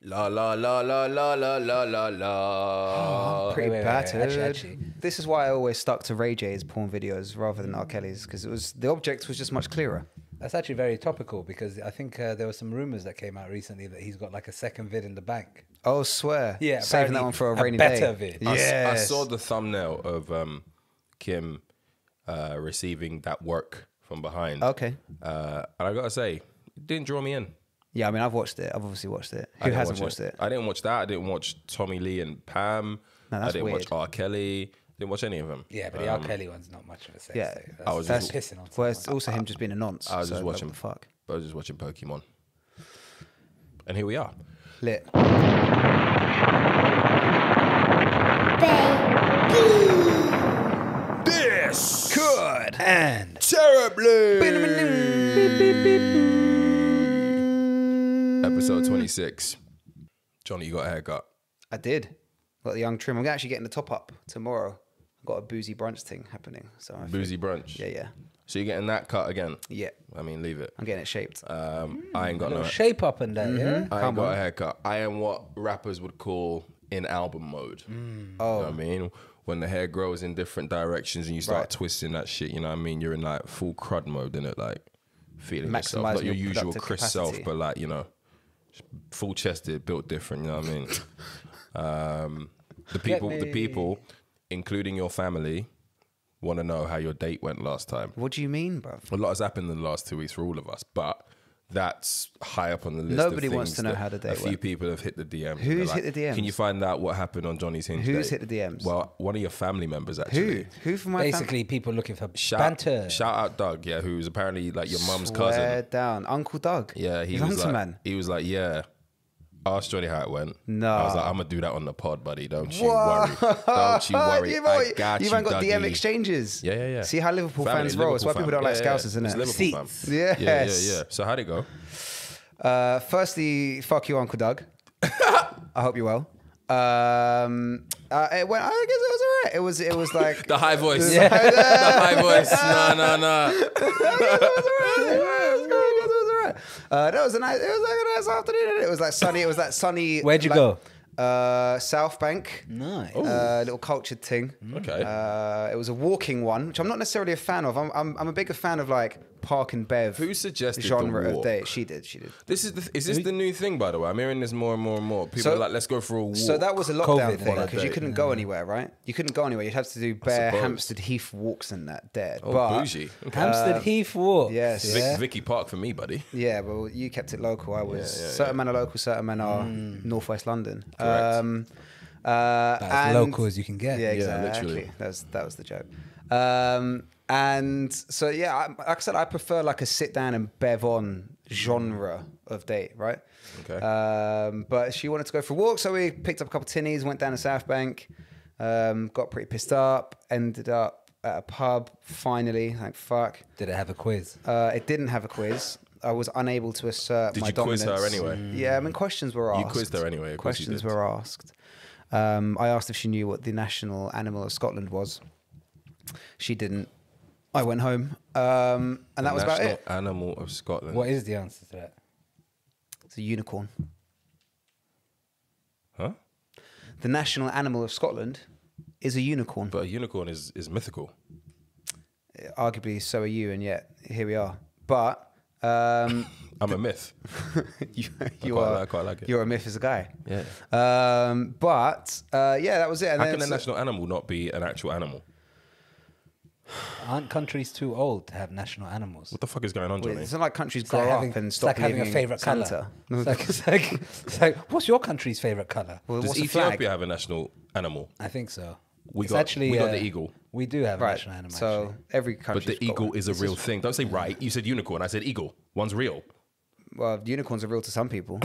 La la la la la la la la la. Pretty battered. Actually. This is why I always stuck to Ray J's porn videos rather than R. Kelly's, because it was the object was just much clearer. That's actually very topical because I think there were some rumors that came out recently that he's got like a second vid in the bank. Oh, swear. Yeah, Saving that one for a rainy better day. vid. I saw the thumbnail of Kim receiving that work from behind. Okay. And I gotta say, it didn't draw me in. Yeah, I mean, I've watched it. I've obviously watched it. Who hasn't watched it? I didn't watch that. I didn't watch Tommy Lee and Pam. No, that's I didn't weird. watch R. Kelly. Didn't watch any of them. Yeah, but the R. Kelly one's not much of a sex Yeah, tape. I was That's just- pissing on Well, it's someone. also him just being a nonce. I was so, just like, watching. what the fuck. I was just watching Pokemon. And here we are. Lit. This Good. And terribly. Episode 26. Johnny, you got a haircut. I did. Got the young trim. I'm actually getting the top up tomorrow. I've got a boozy brunch thing happening. So I Boozy brunch. Yeah. So you're getting that cut again? Yeah. I mean, leave it. I'm getting it shaped. I ain't got no. shape up and that, yeah? I ain't got a haircut. I am what rappers would call in album mode. Oh. You know what I mean? When the hair grows in different directions and you start Right. twisting that shit, you know what I mean? You're in like full crud mode, innit? Like feeling yourself. Maximising Not your your usual productive Chris capacity. self, but like, you know, full chested, built different, you know what I mean? The people, including your family, want to know how your date went last time. What do you mean, bro? A lot has happened in the last 2 weeks for all of us, but that's high up on the list. Nobody of wants things to know that how the date A few went. people have hit the DMs. Who's They're like, hit the DMs? Can you find out what happened on Johnny's Hinge Who's date? hit the DMs? Well, one of your family members actually. Who from my family? Basically, people looking for Shout banter. out Doug, yeah, who's apparently like your mum's Swear cousin. down. Uncle Doug. Yeah, he He's was hunter like, man. he was like, yeah. Ask Johnny how it went. No. I was like, I'm gonna do that on the pod, buddy. Don't you worry. Don't you worry. I got you. You've got DM Dougie. exchanges. Yeah. See how Liverpool Family, fans roll. It's why Liverpool people don't like fam. Yeah, Scousers, isn't it's it? Liverpool Seats. fam. Yes. Yeah. So how'd it go? Firstly, fuck you, Uncle Doug. I hope you're well. It went. I guess it was alright. It was like The high voice. Yeah. The high voice. No. That was a nice. It was like a nice afternoon. It was like sunny. It was that sunny. Where'd you like, go? South Bank. Nice. Little cultured thing. Okay. It was a walking one, which I'm not necessarily a fan of. I'm a bigger fan of like Park and Bev. Who suggested genre the of walk? date? She did. Is this the new thing, by the way? I'm hearing this more and more and more. People So- are like, let's go for a walk. So that was a lockdown COVID thing one, because you date. couldn't go anywhere, right? You couldn't go anywhere. You'd have to do bare suppose. Hampstead Heath walks and that dead. Oh, but bougie. Okay. Hampstead Heath Walk. yes. Yeah. Vicky Park for me, buddy. yeah, well, you kept it local. I was certain men are local, certain men are northwest London. Correct. As local as you can get. Yeah, Yeah, exactly. literally. That was the joke. And so yeah, like I said, I prefer like a sit down and bev on genre of date, right? Okay. But she wanted to go for a walk, so we picked up a couple of tinnies, went down to South Bank, got pretty pissed up, ended up at a pub. Finally, like fuck. Did it have a quiz? It didn't have a quiz. I was unable to assert Did my you quiz dominance. her anyway? Yeah, I mean questions were asked. You quizzed her anyway, of course you Questions did. were asked. I asked if she knew what the national animal of Scotland was. She didn't. I went home, and that was about it. Animal of Scotland. What is the answer to that? It's a unicorn. Huh? The national animal of Scotland is a unicorn. But a unicorn is mythical. Arguably, so are you, and yet here we are. But I'm a myth. I quite like it. You're a myth as a guy. Yeah. But yeah, that was it. And How then can a national animal not be an actual animal? Aren't countries too old to have national animals? What the fuck is going on, Johnny? it's not like countries It's grow like up having- and it's stop like having a leaving favorite Santa. color. It's like, what's your country's favorite color? Well, Does what's a Ethiopia flag? have a national animal? I think so. We It's got actually, we got the eagle. We do have a Right. national animal. So actually. every But country. the eagle is a real thing. Don't say right. You said unicorn. I said eagle. One's real. Well, unicorns are real to some people,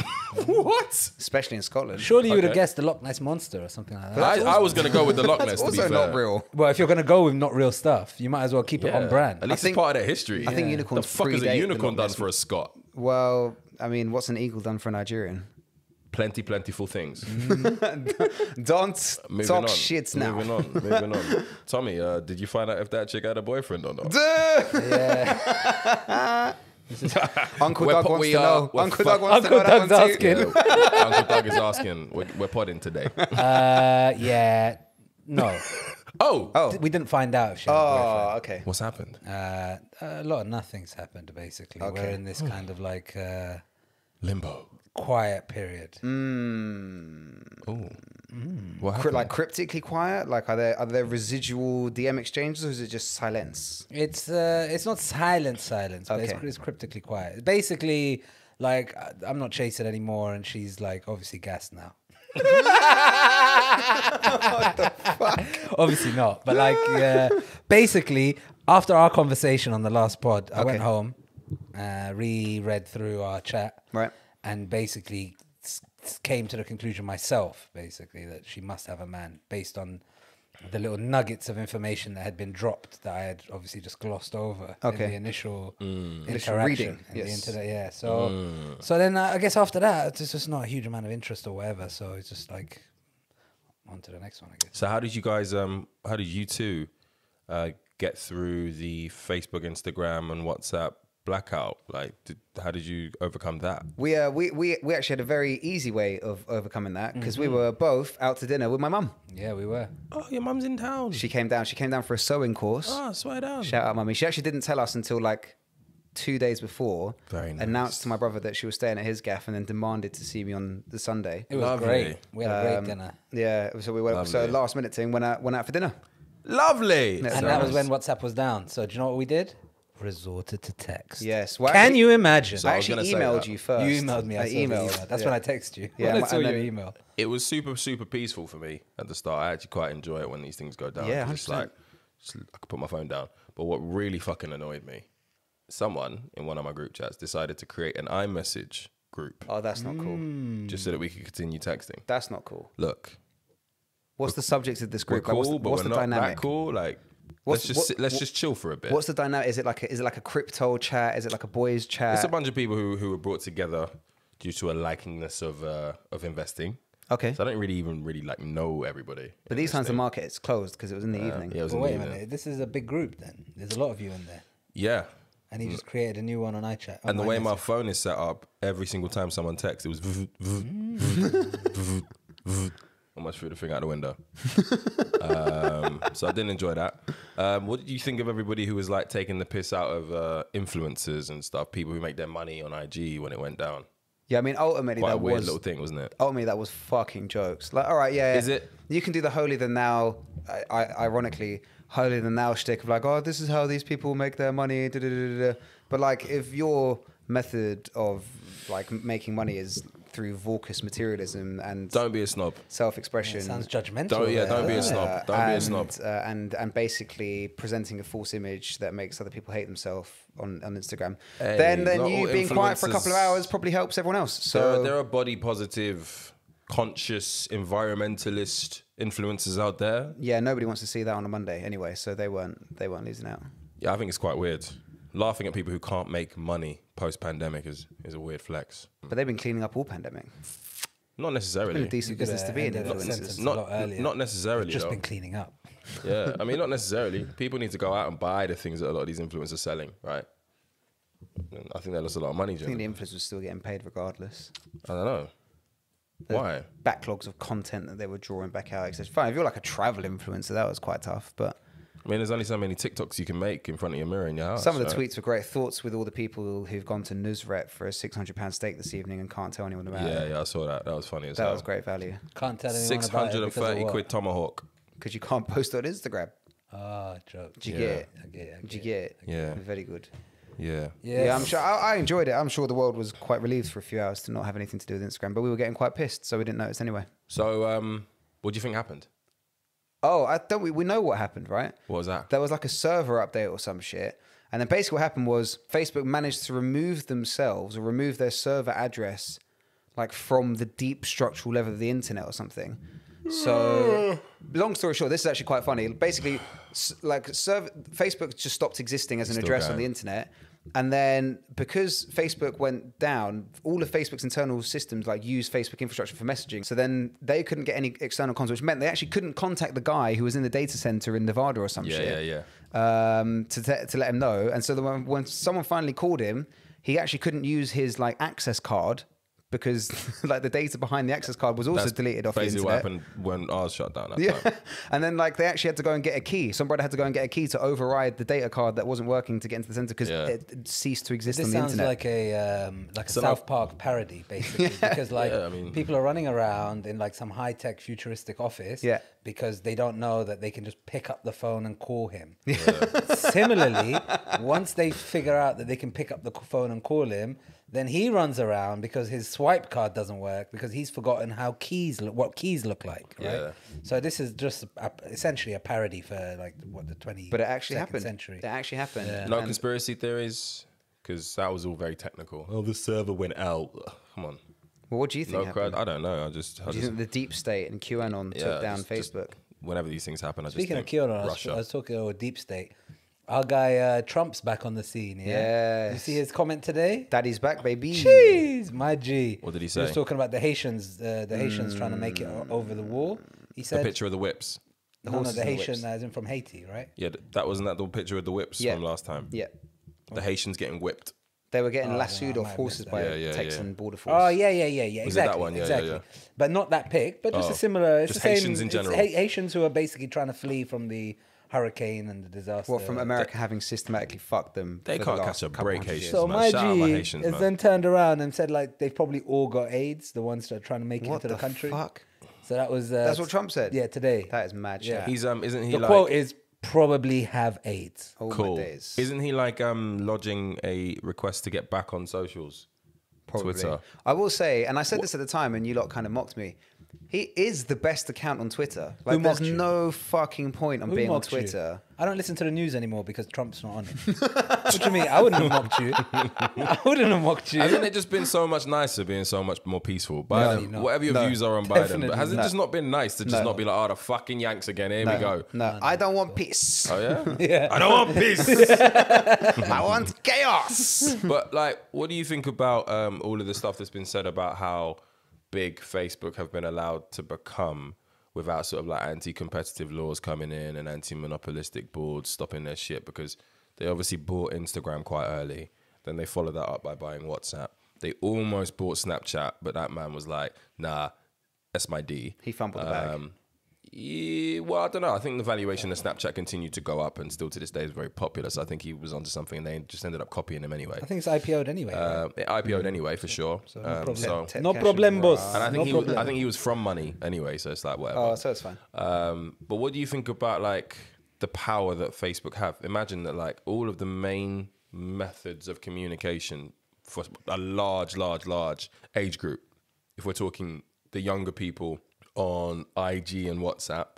What? especially in Scotland. Surely you would have Okay. guessed the Loch Ness monster or something like that. I was going to go with the Loch Ness, That's to be also fair. not real. Well, if you're going to go with not real stuff, you might as well keep it Yeah. on brand. At least think- it's part of their history. I think The unicorns fuck is predate a the unicorn Loch done Ness. for a Scot? Well, I mean, what's an eagle done for a Nigerian? Plentiful things. Don't Moving talk on. shit now. Moving on. Tommy, did you find out if that chick had a boyfriend or not? Uncle Doug wants to know. Uncle Doug wants to know that one too. Uncle Doug is asking. We're podding today. Yeah. No. Oh. We didn't find out if she had a boyfriend. Oh, okay. What's happened? A lot of nothing's happened, basically. Okay. We're in this kind of like Limbo. quiet period. Oh. What happened? Like cryptically quiet? Like are there residual DM exchanges, or is it just silence? It's not silence, but Okay. it's cryptically quiet. Basically, like I'm not chasing anymore, and she's like obviously gassed now. What the fuck? Obviously not, but like basically after our conversation on the last pod, I went home, reread through our chat, Right. and basically came to the conclusion myself, basically, that she must have a man based on the little nuggets of information that had been dropped that I had obviously just glossed over in the initial interaction reading, in yes. the internet. Yeah, so then I guess after that, it's just not a huge amount of interest or whatever. So it's just like on to the next one, I guess. So how did you guys? How did you two get through the Facebook, Instagram, and WhatsApp blackout? Like, how did you overcome that? We actually had a very easy way of overcoming that because we were both out to dinner with my mum. Yeah, we were. Oh, your mum's in town. She came down for a sewing course. Oh, swear down. Shout out, mummy. She actually didn't tell us until like 2 days before. Very nice. Announced to my brother that she was staying at his gaff and then demanded to see me on the Sunday. It was Lovely. great. We had a great dinner. Yeah, so we went. So Lovely. last minute thing went out for dinner. Lovely. Yeah. And that was when WhatsApp was down. So do you know what we did? Resorted to text. Yes. Well, Can you imagine? I I was actually gonna say emailed that. you first. You emailed me. I saw the email. That's yeah. when I texted you. Yeah, When I saw and your then- email. It was super, super peaceful for me at the start. I actually quite enjoy it when these things go down. Yeah, 'cause it's 100%. like, I could put my phone down. But what really fucking annoyed me, someone in one of my group chats decided to create an iMessage group Oh, that's not cool. just so that we could continue texting. That's not cool. Look, What's the subject of this we're group? Like, cool, but what's we're the not dynamic? that cool. Like, What's- let's just chill for a bit. What's the dynamic? Is it like a crypto chat? Is it like a boys chat? It's a bunch of people who were brought together due to a likingness of investing. Okay. So I don't really like know everybody. But these times the market is closed because it was in the evening. Yeah, it was But in wait the a evening. minute. This is a big group then. There's a lot of you in there. Yeah. And he just created a new one on iChat. And the way my iMessage. phone is set up, every single time someone texts, it was almost threw the thing out the window. So I didn't enjoy that. What did you think of everybody who was like taking the piss out of influencers and stuff? People who make their money on IG when it went down. Yeah, I mean, ultimately Quite a that weird was little thing, wasn't it? ultimately that was fucking jokes. Like, all right, yeah, Is it? You can do the holier than thou, ironically, holier than thou shtick of like, oh, this is how these people make their money. Da, da, da, da, da. But like, if your method of like making money is through Vorkus materialism and Don't be a snob. self-expression, Sounds judgmental. Don't be a snob. Don't be a and, snob. and basically presenting a false image that makes other people hate themselves on Instagram. Hey, then not you all being quiet for a couple of influencers- hours probably helps everyone else. So There are body positive, conscious, environmentalist influencers out there. yeah, nobody wants to see that on a Monday anyway, so they weren't losing out. Yeah, I think it's quite weird. Laughing at people who can't make money post-pandemic is a weird flex. But they've been cleaning up all pandemic. Not Been necessarily. a decent business to be in. ended that Influencers. sentence a lot earlier. Not necessarily. Just though. been cleaning up. Yeah, I mean, not necessarily. People need to go out and buy the things that a lot of these influencers are selling, right? And I think they lost a lot of money. I think Generally. the influencers were still getting paid regardless. I don't know. Why? Backlogs of content that they were drawing back out. It's fine if you're like a travel influencer, that was quite tough. But I mean, there's only so many TikToks you can make in front of your mirror in your house. some of the right? tweets were great. Thoughts with all the people who've gone to Nusret for a £600 steak this evening and can't tell anyone about it. Yeah, I saw that. That was funny as That hell. was great value Can't tell anyone about it because of 630 what? quid tomahawk. because you can't post on Instagram. Ah, joke. Did you Yeah. get it? I get it. Did you get it? Yeah. Very good. Yeah. Yeah, I'm sure. I enjoyed it. I'm sure the world was quite relieved for a few hours to not have anything to do with Instagram, but we were getting quite pissed, so we didn't notice anyway. So, what do you think happened? Oh, I don't. We know what happened, right? What was that? There was like a server update or some shit. And then basically what happened was Facebook managed to remove themselves or remove their server address like from the deep structural level of the internet or something. So long story short, this is actually quite funny. Basically, Facebook just stopped existing as an Still address on going. the internet. And then because Facebook went down, all of Facebook's internal systems like use Facebook infrastructure for messaging. So then they couldn't get any external comms, which meant they actually couldn't contact the guy who was in the data center in Nevada or some shit. Yeah. To let him know. And so when someone finally called him, he actually couldn't use his like access card because like the data behind the access card was also deleted off the internet. Basically what happened when ours shut down. Yeah, and then like they actually had to go and get a key. Some brother had to go and get a key to override the data card that wasn't working to get into the center because it ceased to exist on the internet. This sounds like a South Park parody, basically, because like people are running around in like some high tech futuristic office, because they don't know that they can just pick up the phone and call him. Similarly, once they figure out that they can pick up the phone and call him, then he runs around because his swipe card doesn't work because he's forgotten what keys look like, right? Yeah. So this is just essentially a parody for like what the 20th but it actually happened. Century. It actually happened. Yeah. No conspiracy theories because that was all very technical. Oh, the server went out. Come on. Well, what do you think happened? I don't know. Do you think the deep state and QAnon took down Facebook? Whenever these things happen, Speaking of QAnon, I was talking about deep state. Our guy Trump's back on the scene. Yeah. You see his comment today? Daddy's back, baby. Jeez, my G. What did he say? He was talking about the Haitians. The Haitians trying to make it over the wall. He said the picture of the whips. No, the Haitian as in from Haiti, right? Yeah, that wasn't the picture of the whips from last time. Yeah. The Haitians getting whipped. They were getting lassoed off horses by Texan border force. Oh yeah. Exactly. Was it that one? Exactly. But not that pic. But just a similar. It's just the same, Haitians in general. Haitians who are basically trying to flee from the hurricane and the disaster. Well, from America having systematically fucked them. They can't catch a break, Haitians. So my G has then turned around and said like they've probably all got AIDS. The ones that are trying to make it into the country. Fuck? So that was. That's what Trump said. Yeah, today. That is mad shit. He's isn't he? The quote is probably have AIDS. Oh, cool. My days. Isn't he like lodging a request to get back on socials? Probably. Twitter. I will say, and I said this at the time, and you lot kind of mocked me. He is the best account on Twitter. Like, there's no fucking point on being on Twitter. I don't listen to the news anymore because Trump's not on it. What do you mean? I wouldn't have mocked you. I wouldn't have mocked you. Hasn't it just been so much nicer, being so much more peaceful? Biden, whatever your views are on Biden, but has it just not been nice to just not be like, oh, the fucking Yanks again, here we go. No, I don't want peace. Oh, yeah? Yeah. I don't want peace. I want chaos. But, like, what do you think about all of the stuff that's been said about how big Facebook have been allowed to become without sort of like anti-competitive laws coming in and anti-monopolistic boards stopping their shit? Because they obviously bought Instagram quite early. Then they followed that up by buying WhatsApp. They almost bought Snapchat, but that man was like, nah, that's my D. He fumbled the bag. Yeah, well, I don't know. I think the valuation of Snapchat continued to go up and still to this day is very popular. So I think he was onto something and they just ended up copying him anyway. I think it's IPO'd anyway. It IPO'd anyway, for sure. So no problem, boss. And I think he was from money anyway, so it's like whatever. Oh, so it's fine. But what do you think about like the power that Facebook have? Imagine that like all of the main methods of communication for a large age group, if we're talking the younger people on IG and WhatsApp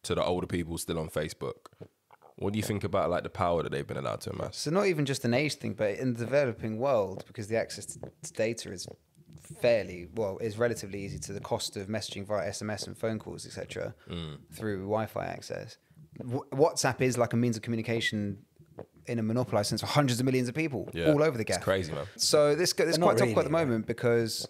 to the older people still on Facebook. What do you think about like the power that they've been allowed to amass? So not even just an age thing, but in the developing world, because the access to data is is relatively easy to the cost of messaging via SMS and phone calls, etc., through Wi-Fi access. WhatsApp is like a means of communication in a monopolized sense for hundreds of millions of people all over the gap. It's crazy, man. So this quite topical at the moment because...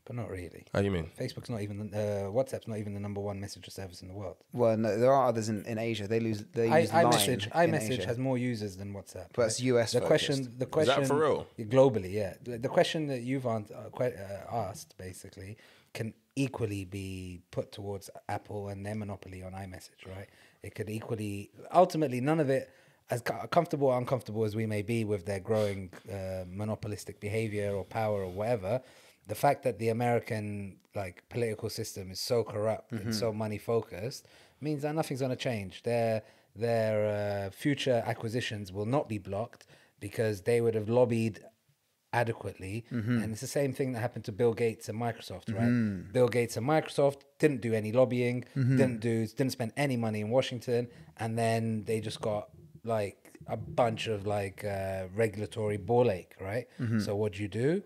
But not really. How do you mean? Facebook's not even WhatsApp's not even the number one messenger service in the world. Well, no, there are others in Asia. They use iMessage has more users than WhatsApp. But it's US. The question is that for real? Globally, yeah. The question that you've asked basically can equally be put towards Apple and their monopoly on iMessage, right? It could equally, ultimately, none of it, as comfortable or uncomfortable as we may be with their growing monopolistic behavior or power or whatever. The fact that the American like political system is so corrupt and so money focused means that nothing's going to change. Their future acquisitions will not be blocked because they would have lobbied adequately. And it's the same thing that happened to Bill Gates and Microsoft, right? Bill Gates and Microsoft didn't do any lobbying, didn't spend any money in Washington, and then they just got like a bunch of like regulatory ball ache, right? So what do?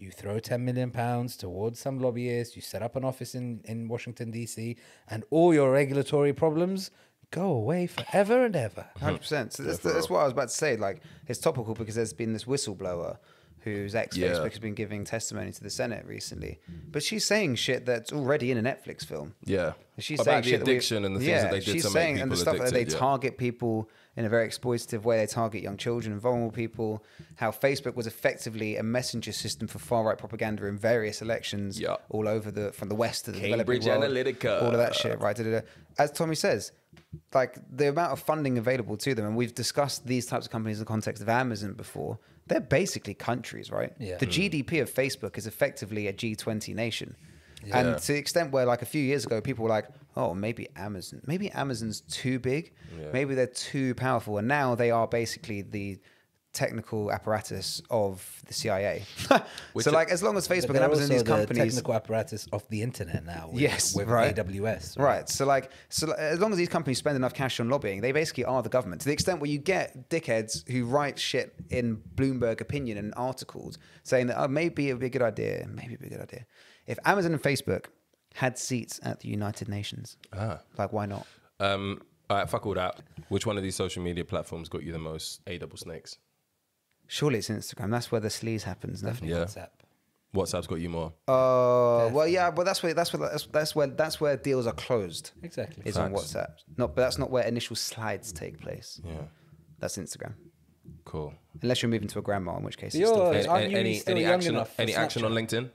You throw £10 million towards some lobbyist, you set up an office in Washington, D.C., and all your regulatory problems go away forever and ever. 100%. So that's what I was about to say. Like, it's topical because there's been this whistleblower whose ex-Facebook has been giving testimony to the Senate recently. But she's saying shit that's already in a Netflix film. Yeah. She's about saying the shit addiction and the things that they did she's to saying, make and the people stuff that they addicted. target people in a very exploitative way. They target young children and vulnerable people. How Facebook was effectively a messenger system for far-right propaganda in various elections all over from the West to the Cambridge developing world. Analytica. All of that shit, right? As Tommy says, like the amount of funding available to them, and we've discussed these types of companies in the context of Amazon before, they're basically countries, right? Yeah. The GDP of Facebook is effectively a G20 nation. Yeah. And to the extent where like a few years ago, people were like, oh, maybe Amazon's too big. Yeah. Maybe they're too powerful. And now they are basically the technical apparatus of the CIA. So like as long as Facebook and Amazon, these companies, the technical apparatus of the internet now. With right. AWS. Right. So as long as these companies spend enough cash on lobbying, they basically are the government. To the extent where you get dickheads who write shit in Bloomberg opinion and articles saying that, oh, maybe it would be a good idea. If Amazon and Facebook had seats at the United Nations, like why not? All right, fuck all that. Which one of these social media platforms got you the most double snakes? Surely it's Instagram. That's where the sleaze happens. Definitely WhatsApp. WhatsApp's got you more. Well, yeah, but that's where deals are closed. Exactly. Is on WhatsApp. But that's not where initial slides take place. Yeah, that's Instagram. Cool. Unless you're moving to a grandma, in which case. Any action on LinkedIn?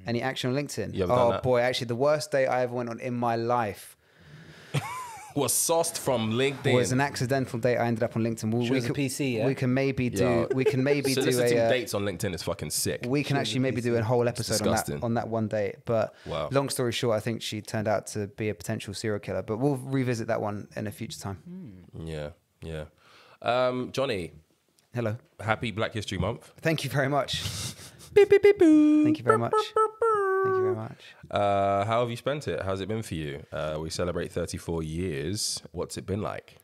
Any action on LinkedIn? Oh boy, actually, the worst date I ever went on in my life was sourced from LinkedIn. Was an accidental date I ended up on LinkedIn. She was a PC, yeah? We can maybe do. We can maybe do soliciting dates on LinkedIn is fucking sick. We can actually maybe do a whole episode on that one date. But long story short, I think she turned out to be a potential serial killer. But we'll revisit that one in a future time. Yeah. Johnny. Hello. Happy Black History Month. Thank you very much. Beep, beep, beep, boo. Thank you very much. Thank you very much. How have you spent it? How's it been for you? We celebrate 34 years. What's it been like?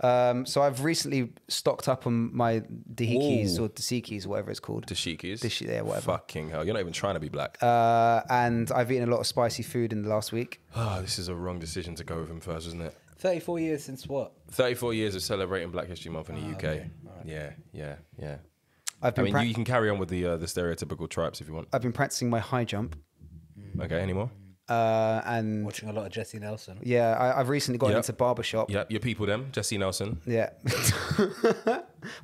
So I've recently stocked up on my dashikis or dasikis, whatever it's called. Dashikis? Yeah, whatever. Fucking hell. You're not even trying to be black. And I've eaten a lot of spicy food in the last week. Oh, this is a wrong decision to go with him first, isn't it? 34 years since what? 34 years of celebrating Black History Month in the UK. Okay. Right. Yeah. You can carry on with the stereotypical tribes if you want. I've been practicing my high jump. Okay, any more? And watching a lot of Jesse Nelson. Yeah, I've recently got into barbershop. Yeah, your people them, Jesse Nelson. Yeah.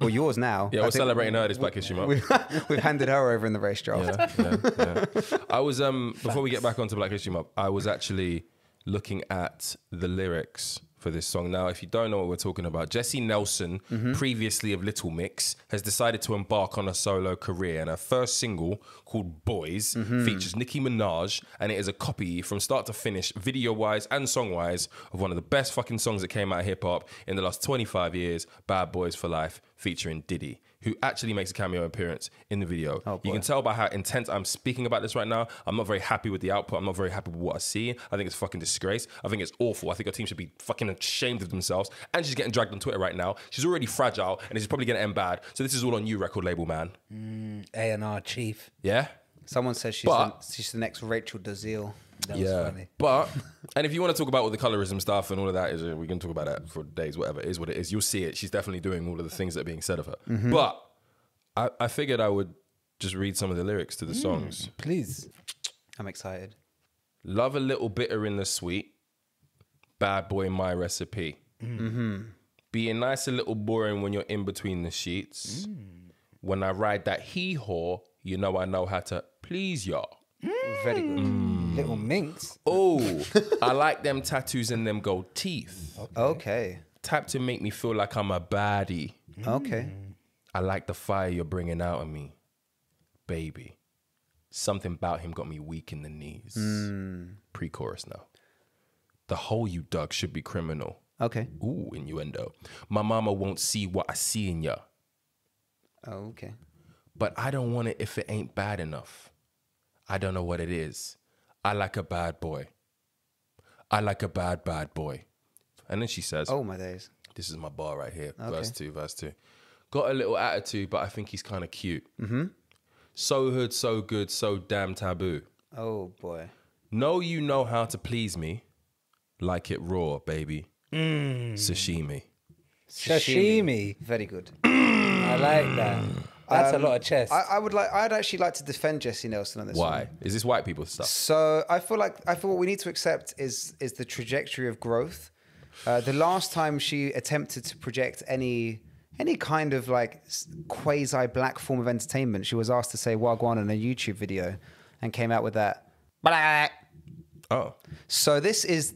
Well, yours now. Yeah, we're celebrating her this Black History Month. We've handed her over in the race draft. Yeah. I was before we get back onto Black History Month, I was actually looking at the lyrics for this song. Now, if you don't know what we're talking about, Jesse Nelson, previously of Little Mix, has decided to embark on a solo career, and her first single, called Boys, features Nicki Minaj, and it is a copy from start to finish, video-wise and song-wise, of one of the best fucking songs that came out of hip-hop in the last 25 years, Bad Boys for Life, featuring Diddy, who actually makes a cameo appearance in the video. You can tell by how intense I'm speaking about this right now. I'm not very happy with the output. I'm not very happy with what I see. I think it's fucking disgrace. I think it's awful. I think our team should be fucking ashamed of themselves. And she's getting dragged on Twitter right now. She's already fragile, and she's probably going to end bad. So this is all on you, record label man. A&R chief. Yeah? Someone says she's the next Rachel Dazile. That was funny. But, and if you want to talk about all the colorism stuff and all of that, we can talk about that for days, whatever. It is what it is. You'll see it. She's definitely doing all of the things that are being said of her. But I figured I would just read some of the lyrics to the songs. Please. I'm excited. Love a little bitter in the sweet. Bad boy, my recipe. Being nice a little boring when you're in between the sheets. When I ride that hee-haw, you know I know how to please y'all. Very good. Little minx. Oh, I like them tattoos and them gold teeth. Okay. Tap to make me feel like I'm a baddie. Okay. I like the fire you're bringing out of me. Baby. Something about him got me weak in the knees. Pre-chorus now. The hole you dug should be criminal. Okay. Ooh, innuendo. My mama won't see what I see in ya. Oh, okay. But I don't want it if it ain't bad enough. I don't know what it is. I like a bad boy. I like a bad boy. And then she says, oh my days. This is my bar right here. Okay. Verse 2. Got a little attitude, but I think he's kind of cute. So hood, so good, so damn taboo. Oh boy. Know you know how to please me. Like it raw, baby. Sashimi. Sashimi. Very good. I like that. That's a lot of chest. I'd actually like to defend Jessie Nelson on this one. Why? Is this white people stuff? So I feel what we need to accept is the trajectory of growth. The last time she attempted to project any kind of like quasi black form of entertainment, she was asked to say Wagwan in a YouTube video, and came out with that. Black. Oh, So this is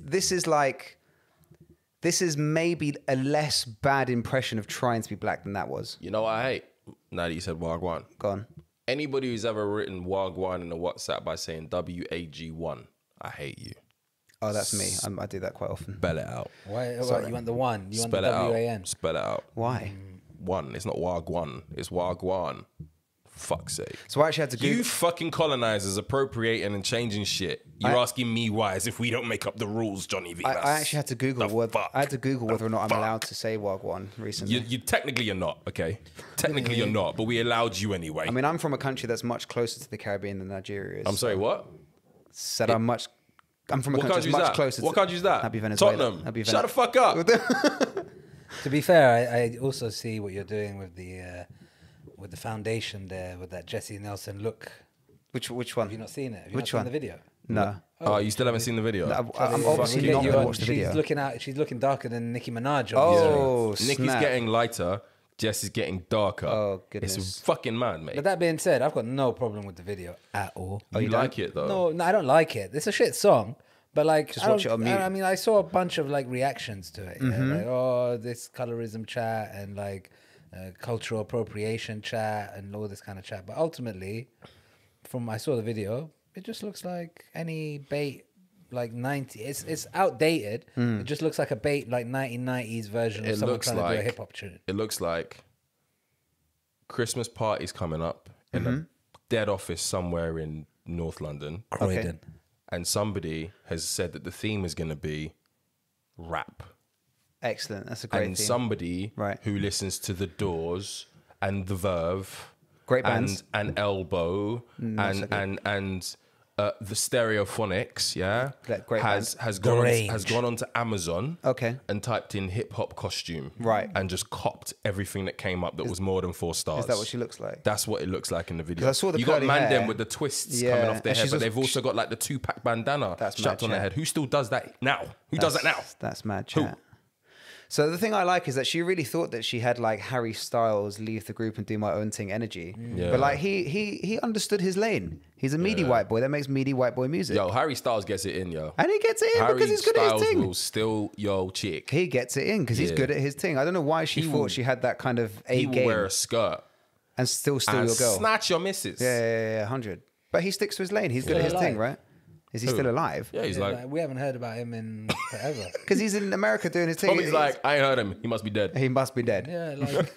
maybe a less bad impression of trying to be black than that was. you know what I hate? Now that you said Wagwan. Go on. Anybody who's ever written Wagwan in a WhatsApp by saying WAG1, I hate you. Oh, that's me. I do that quite often. Spell it out. Why? Sorry. You want the one? You Spell want it the out. WAN? Spell it out. Why? One. It's not Wagwan. It's Wagwan. Fuck's sake. So I actually had to Google. You fucking colonizers appropriating and changing shit. You're asking me why, as if we don't make up the rules, Johnny V. I actually had to Google whether or not I'm allowed to say Wagwan recently. You technically you're not, okay? Technically you're not, but we allowed you anyway. I mean, I'm from a country that's much closer to the Caribbean than Nigeria is. I'm sorry, what? Said I'm from a What country country's that's much that? closer. What country's that? That'd be Venezuela. Tottenham. That'd be Shut the fuck up. To be fair, I also see what you're doing with the foundation there, with that Jessie Nelson look. Which one? Have you not seen it? Have you Which not one? seen the video? No. Oh, you still haven't seen the video? I'm obviously not going to watch the video. She's looking darker than Nicki Minaj. Oh, obviously. Nicki's snap. getting lighter. Jess is getting darker. Oh, goodness. It's fucking mad, mate. But that being said, I've got no problem with the video at all. You like it though? No, I don't like it. It's a shit song. But like, Just watch it on mute. I mean, I saw a bunch of like reactions to it. Yeah? Like, oh, this colorism chat and like cultural appropriation chat and all this kind of chat. But ultimately, I saw the video, it just looks like any bait, like 90. It's outdated. It just looks like a bait, like 1990s version of someone trying to do a hip hop tune. It looks like Christmas parties coming up in a dead office somewhere in North London. Croydon. And somebody has said that the theme is going to be rap. Excellent. That's a great And theme. somebody Right. who listens to The Doors and The Verve. Great bands. And Elbow and the Stereophonics, yeah, Great has The gone Range. has gone onto Amazon, Okay. and typed in hip hop costume, Right. and just copped everything that came up that was more than 4 stars. Is that what she looks like? That's what it looks like in the video. I saw the you got curly Mandem hair. with the twists Yeah, coming off their and head, she's but also- they've also got like the Tupac bandana That's strapped mad on their chat. head. Who still does that now? Who does that now? That's mad Who? chat. So the thing I like is that she really thought that she had like Harry Styles leave the group and do my own thing energy. Yeah. But like he understood his lane. He's a meaty white boy that makes meaty white boy music. Yo, Harry Styles gets it in, yo. And he gets it in Harry because he's good at Styles his thing. will still chick. He gets it in because he's Yeah. good at his thing. I don't know why she thought she had that kind of He A will game wear a skirt and still steal and your girl. snatch your missus. Yeah, 100. But he sticks to his lane. He's good at his Still thing, alive. right? Is he still alive? Yeah, he's Yeah, like, we haven't heard about him in forever. Because he's in America doing his thing. Tommy's like, I ain't heard him. He must be dead. He must be dead. Yeah, like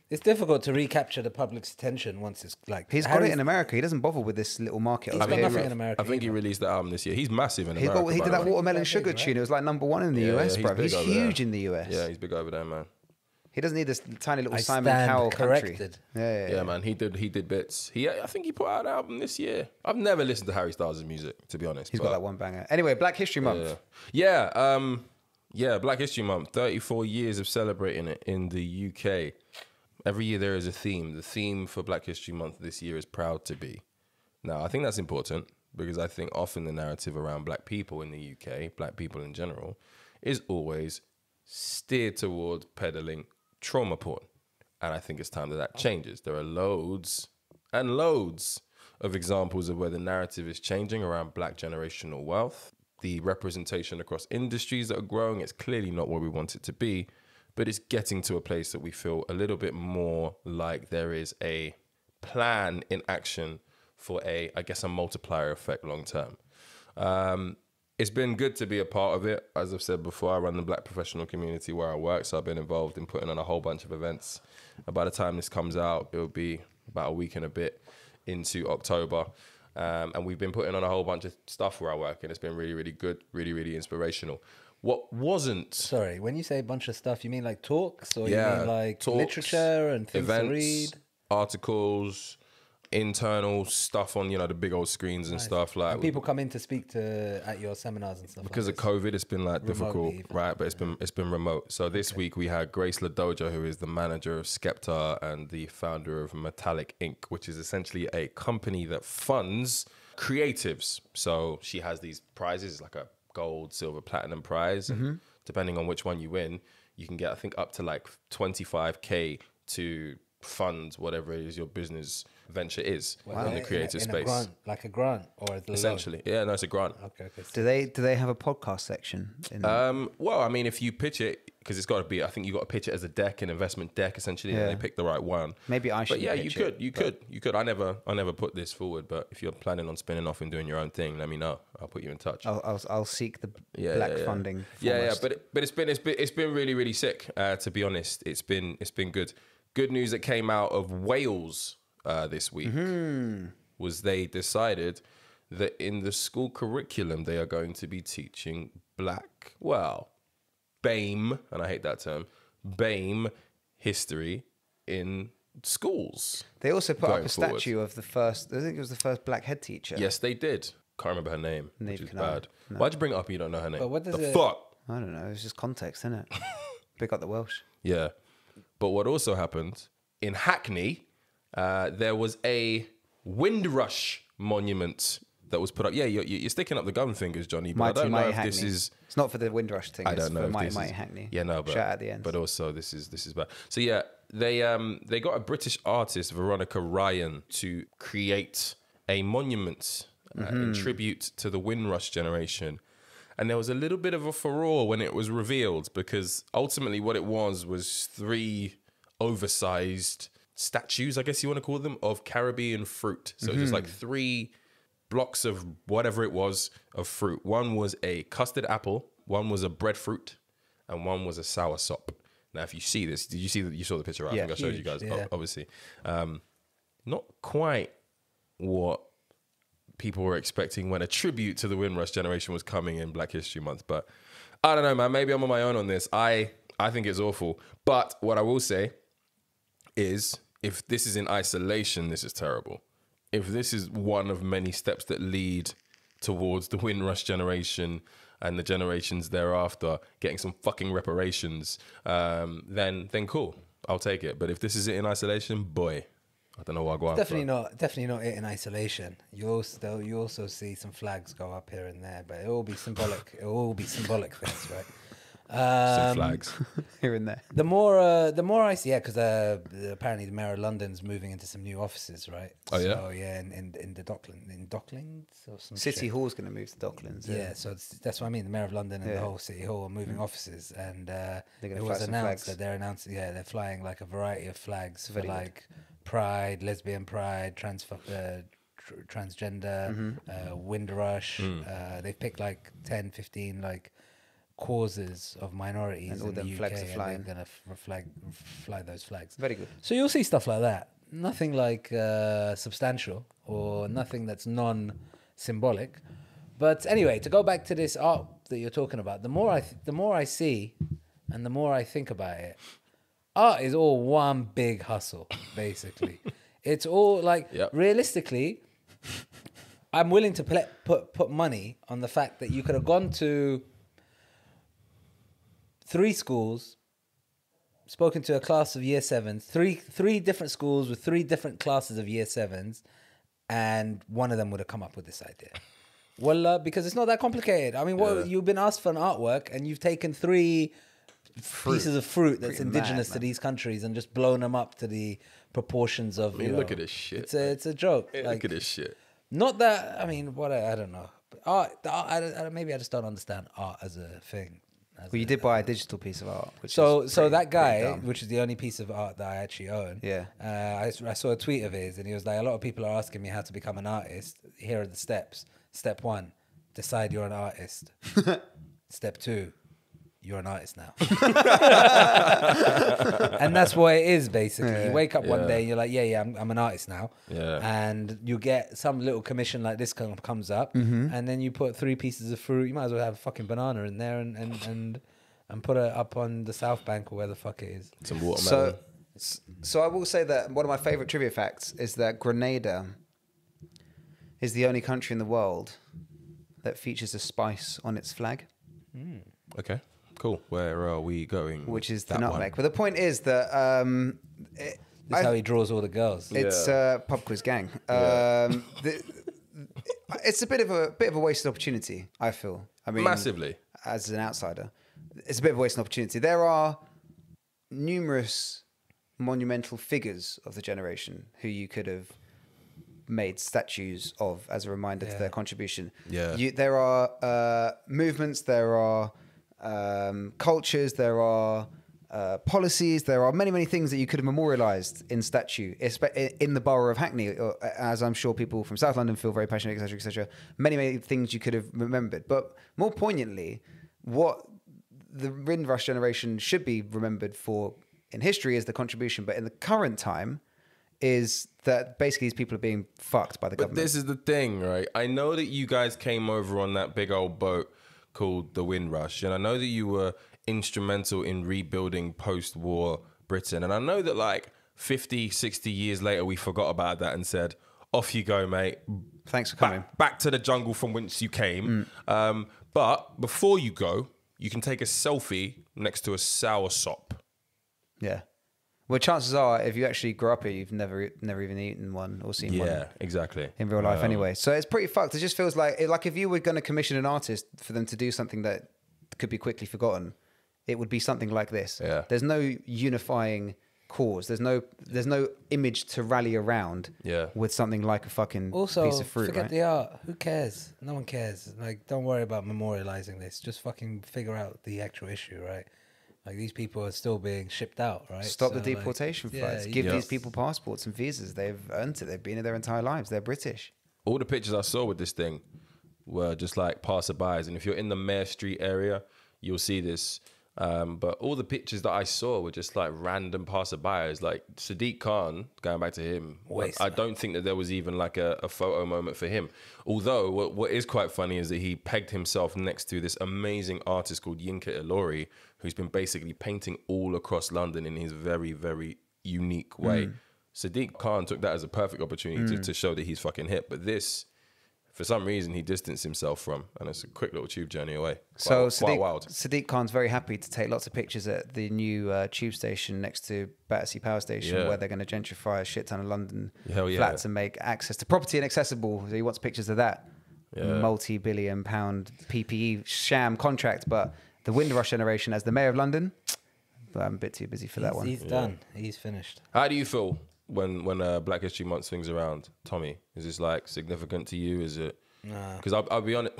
it's difficult to recapture the public's attention once it's like He's got it in America. He doesn't bother with this little market. He's over got here. nothing in America. I think he either. released the album this year. He's massive in He America. did by that the way. Watermelon big, Sugar right? tune. It was like #1 in the Yeah, US, he's bro. big He's over huge there. in the US. Yeah, he's big over there, man. He doesn't need this tiny little I Simon stand Cowell corrected. country. Yeah. Yeah, man. He did bits. I think he put out an album this year. I've never listened to Harry Styles' music, to be honest. He's got that one banger. Anyway, Black History Month. Yeah, Black History Month. 34 years of celebrating it in the UK. Every year there is a theme. The theme for Black History Month this year is Proud to Be. Now, I think that's important because I think often the narrative around black people in the UK, black people in general, is always steered towards peddling trauma porn. And I think it's time that changes. There are loads and loads of examples of where the narrative is changing around black generational wealth. The representation across industries that are growing, it's clearly not where we want it to be, but it's getting to a place that we feel a little bit more like there is a plan in action for a multiplier effect long term. It's been good to be a part of it. As I've said before, I run the black professional community where I work, so I've been involved in putting on a whole bunch of events. And by the time this comes out, it'll be about a week and a bit into October. And we've been putting on a whole bunch of stuff where I work, and it's been really, really good, really, really inspirational. What wasn't... Sorry, when you say a bunch of stuff, you mean like talks or Yeah, you mean like talks, literature and things events, to read? articles, internal stuff on, you know, the big old screens and stuff. Like, and people come in to speak to at your seminars and stuff. Because like of COVID, it's been like difficult, even. right? But it's been remote. So this week we had Grace Ladoja, who is the manager of Skepta and the founder of Metallic Inc., which is essentially a company that funds creatives. So she has these prizes, like a gold, silver, platinum prize. And depending on which one you win, you can get, I think, up to like 25K to fund whatever it is your business venture is in the creative space. A grant, like a grant, or a essentially. Yeah, no, it's a grant. Okay. Do they have a podcast section? Well, I mean, if you pitch it, because it's got to be, I think you got to pitch it as a deck, an investment deck, essentially, and they pick the right one. Maybe I should. But yeah, you could. I never put this forward, but if you're planning on spinning off and doing your own thing, let me know. I'll put you in touch. I'll seek the black funding. Yeah, but it's been really, really sick. To be honest, it's been good. Good news that came out of Wales this week was they decided that in the school curriculum they are going to be teaching BAME, and I hate that term, BAME history in schools. They also put up a statue of the first, I think it was the first black head teacher. Yes, they did. Can't remember her name, which is bad. No. Why'd you bring it up and you don't know her name? But what does fuck? I don't know. It's just context, isn't it? Pick up the Welsh. Yeah. But what also happened in Hackney, there was a Windrush Monument that was put up. Yeah, you're sticking up the gun fingers, Johnny. But I don't know if Hackney. this is. It's not for the Windrush thing. I don't know for if Mighty this Mighty is, Hackney. Yeah, no, but shout at the end. But also this is bad. So yeah, they got a British artist, Veronica Ryan, to create a monument in tribute to the Windrush generation. And there was a little bit of a furore when it was revealed, because ultimately what it was 3 oversized statues, I guess you want to call them, of Caribbean fruit. So it was just like 3 blocks of whatever it was of fruit. One was a custard apple, one was a breadfruit, and one was a sour sop. Now, if you see this, did you see that? You saw the picture, right? Yeah, I think I showed you guys, yeah. obviously. Not quite what people were expecting when a tribute to the Windrush generation was coming in Black History Month. But I don't know, man. Maybe I'm on my own on this. I think it's awful. But what I will say is, if this is in isolation, this is terrible. If this is one of many steps that lead towards the Windrush generation and the generations thereafter getting some fucking reparations, then cool. I'll take it. But if this is it in isolation, boy, I don't know what I'll go after. Definitely not it in isolation. You also see some flags go up here and there, but it will all be symbolic. It will all be symbolic things, right? Some flags here and there. The more I see, because apparently the mayor of London's moving into some new offices, right? Oh yeah. So yeah, in the Docklands or some City shit. Hall's going to move to Docklands. Yeah, so that's what I mean. The mayor of London and the whole City Hall are moving offices, and it was announced that they're flying like a variety of flags for like Pride, lesbian pride, transgender, Windrush. They've picked like 10, 15 like causes of minorities and all in them the UK, flags are and flying. they're gonna fly those flags. Very good. So you'll see stuff like that. Nothing like substantial or nothing that's non-symbolic. But anyway, to go back to this art that you're talking about, the more I see, and the more I think about it, art is all one big hustle, basically. It's all like, realistically, I'm willing to put money on the fact that you could have gone to 3 schools, spoken to a class of year 7s, three different schools with 3 different classes of year 7s, and one of them would have come up with this idea. Well, because it's not that complicated. I mean, you've been asked for an artwork, and you've taken 3 pieces of fruit that's indigenous to these countries and just blown them up to the proportions of. I mean, look at this shit. It's a joke. Look at this shit. Not that. I mean, I don't know. But art. Maybe I just don't understand art as a thing. Well, you did buy a digital piece of art. Which so is pretty, that guy, dumb. which is the only piece of art that I actually own. Yeah. I saw a tweet of his, and he was like, "A lot of people are asking me how to become an artist. Here are the steps. Step 1, decide you're an artist. Step 2, you're an artist now." And that's what it is, basically. Yeah. You wake up one day and you're like, I'm an artist now. Yeah. And you get some little commission like this comes up, and then you put 3 pieces of fruit. You might as well have a fucking banana in there and put it up on the South Bank or where the fuck it is. Some watermelon. So I will say that one of my favorite trivia facts is that Grenada is the only country in the world that features a spice on its flag. Okay, cool. Where are we going? Which is the That nutmeg. one? But the point is that That's how he draws all the girls. it's pub quiz gang. It's a bit of a wasted opportunity, I feel. I mean, Massively. as an outsider, it's a bit of a wasted opportunity. There are numerous monumental figures of the generation who you could have made statues of as a reminder to their contribution. Yeah. There are movements, there are cultures, there are policies, there are many, many things that you could have memorialised in statue, in the borough of Hackney, as I'm sure people from South London feel very passionate, etc., etc. Many, many things you could have remembered. But more poignantly, what the Windrush generation should be remembered for in history is the contribution, but in the current time is that basically these people are being fucked by the But government. this is the thing, right? I know that you guys came over on that big old boat called the Windrush, and I know that you were instrumental in rebuilding post-war Britain. And I know that like 50, 60 years later, we forgot about that and said, off you go, mate. Thanks for coming. Back to the jungle from whence you came. But before you go, you can take a selfie next to a sour sop. Yeah. Well, chances are, if you actually grew up here, you've never even eaten one or seen one. Yeah, exactly. In real life anyway. So it's pretty fucked. It just feels like if you were going to commission an artist for them to do something that could be quickly forgotten, it would be something like this. Yeah. There's no unifying cause. There's no image to rally around with something like a fucking Also, piece of fruit, forget right? the art. Who cares? No one cares. Like, don't worry about memorializing this. Just fucking figure out the actual issue, right? Like, these people are still being shipped out, right? Stop the So, deportation like, flights. yeah, Give you these just- people passports and visas. They've earned it. They've been here their entire lives. They're British. All the pictures I saw with this thing were just like passerbys. And if you're in the Mare Street area, you'll see this. But all the pictures that I saw were just like random passerbys. Like Sadiq Khan, going back to him, I don't think that there was even like a photo moment for him. Although what is quite funny is that he pegged himself next to this amazing artist called Yinka Ilori, who's been basically painting all across London in his very, very unique way. Sadiq Khan took that as a perfect opportunity to show that he's fucking hip. But this, for some reason, he distanced himself from, and it's a quick little tube journey away. Quite wild. Sadiq Khan's very happy to take lots of pictures at the new tube station next to Battersea Power Station, where they're going to gentrify a shit ton of London flats and make access to property inaccessible. So he wants pictures of that multi-billion pound PPE sham contract. But the Windrush generation, as the mayor of London, but I'm a bit too busy for that one. He's done. He's finished. How do you feel when Black History Month swings around, Tommy? Is this like significant to you? Is it? Nah. Because I'll be honest.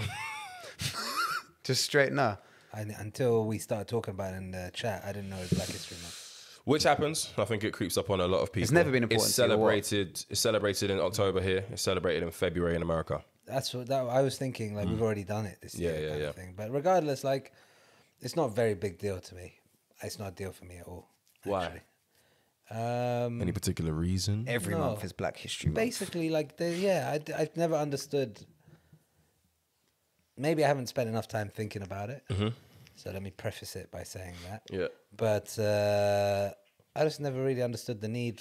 Just straight no. Until we started talking about it in the chat, I didn't know it was Black History Month. Which happens. I think it creeps up on a lot of people. It's never been important It's to you, or what? celebrated. It's celebrated in October here. It's celebrated in February in America. That's what I was thinking. Like, we've already done it this year. Yeah, kind yeah. of thing. But regardless, like, it's not a very big deal to me. It's not a deal for me at all. Why? Actually. Any particular reason? Every No. month is Black History Month. Basically, like, I've never understood. Maybe I haven't spent enough time thinking about it. So let me preface it by saying that. Yeah. But I just never really understood the need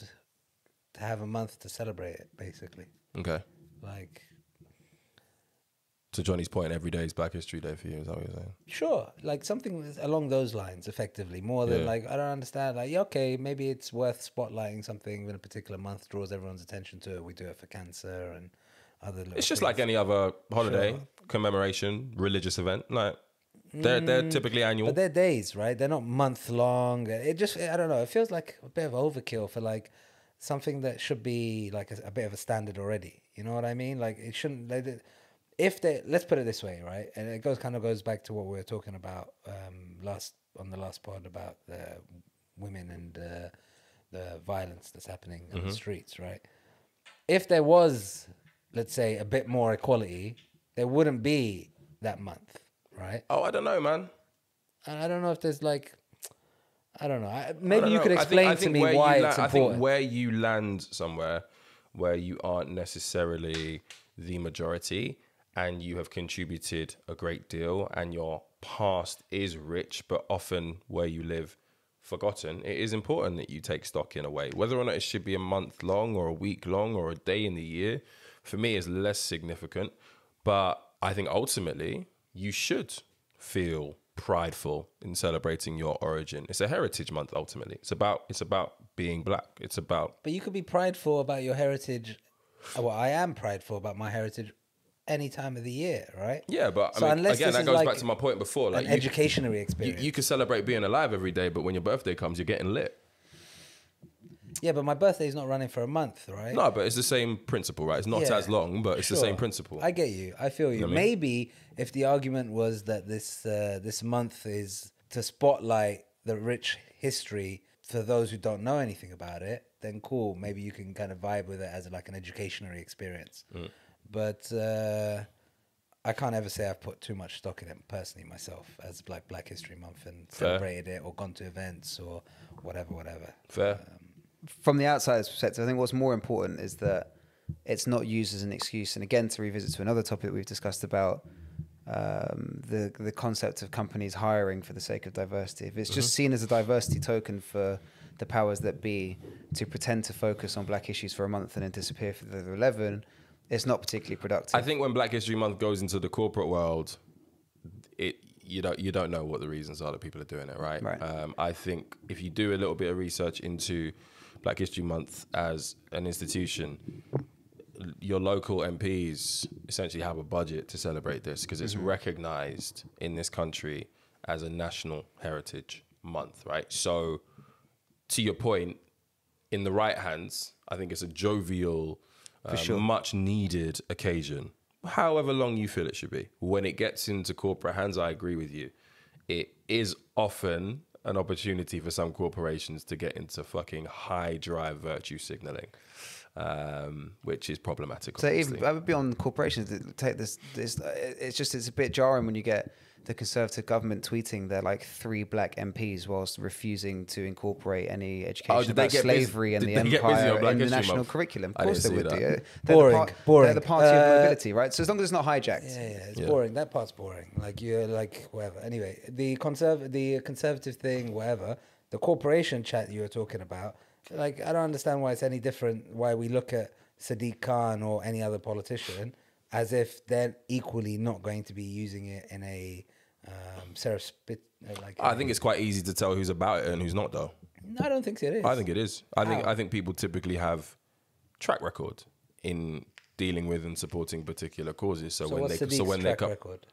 to have a month to celebrate it, basically. Okay. Like, To Johnny's point, every day is Black History Day for you. Is that what you're saying? sure, like something along those lines, effectively, more than like, I don't understand. Like, yeah, okay, maybe it's worth spotlighting something in a particular month, draws everyone's attention to it. We do it for cancer and other little It's just things. like any other holiday, commemoration, religious event. Like they're typically annual. But they're days, right? They're not month long. It just, I don't know. It feels like a bit of overkill for like something that should be like a bit of a standard already. You know what I mean? Like, it shouldn't. Let's put it this way, right? And it goes back to what we were talking about on the last pod about the women and the violence that's happening in the streets, right? If there was, let's say, a bit more equality, there wouldn't be that month, right? Oh, I don't know, man. And I don't know if there's like, I don't know. I Maybe don't you know. could I explain think to me where why you it's I important. think where you land somewhere where you aren't necessarily the majority and you have contributed a great deal and your past is rich, but often where you live, forgotten, it is important that you take stock in a way. Whether or not it should be a month long or a week long or a day in the year, for me is less significant. But I think ultimately you should feel prideful in celebrating your origin. It's a heritage month ultimately. It's about being black. It's about... But you could be prideful about your heritage. Well, I am prideful about my heritage any time of the year, right? Yeah, but So I mean, unless again, this that is goes like back to my point before. Like an educationary experience. You can celebrate being alive every day, but when your birthday comes, you're getting lit. Yeah, but my birthday is not running for a month, right? No, but it's the same principle, right? It's not Yeah, as long, but it's the same principle. I get you. I feel you. know what I mean? Maybe if the argument was that this month is to spotlight the rich history for those who don't know anything about it, then cool. Maybe you can kind of vibe with it as like an educationary experience. But I can't ever say I've put too much stock in it personally myself as like Black History Month and celebrated it or gone to events or whatever. Fair. From the outsider's perspective, I think what's more important is that it's not used as an excuse. And again, to revisit to another topic we've discussed about the concept of companies hiring for the sake of diversity. If it's just seen as a diversity token for the powers that be to pretend to focus on black issues for a month and then disappear for the other 11, it's not particularly productive. I think when Black History Month goes into the corporate world, you don't know what the reasons are that people are doing it, right? I think if you do a little bit of research into Black History Month as an institution, your local MPs essentially have a budget to celebrate this because it's recognized in this country as a national heritage month, right? So to your point, in the right hands, I think it's a jovial, much needed occasion, however long you feel it should be. When it gets into corporate hands, I agree with you. It is often an opportunity for some corporations to get into fucking high drive virtue signaling, which is problematic. So even beyond corporations that take this, it's a bit jarring when you get the Conservative government tweeting they're like 3 black MPs whilst refusing to incorporate any education about slavery and the empire in the national curriculum. Of course they would do. Boring. They're the party of mobility, right? So as long as it's not hijacked. Yeah, it's boring. That part's boring. Like you're like whatever. Anyway, the conservative thing, whatever. The corporation chat you were talking about, like I don't understand why it's any different. Why we look at Sadiq Khan or any other politician as if they're equally not going to be using it in a I think it's quite easy to tell who's about it and who's not, though. No, I don't think it is. I think it is. I think people typically have track record in dealing with and supporting particular causes. So when they come, record?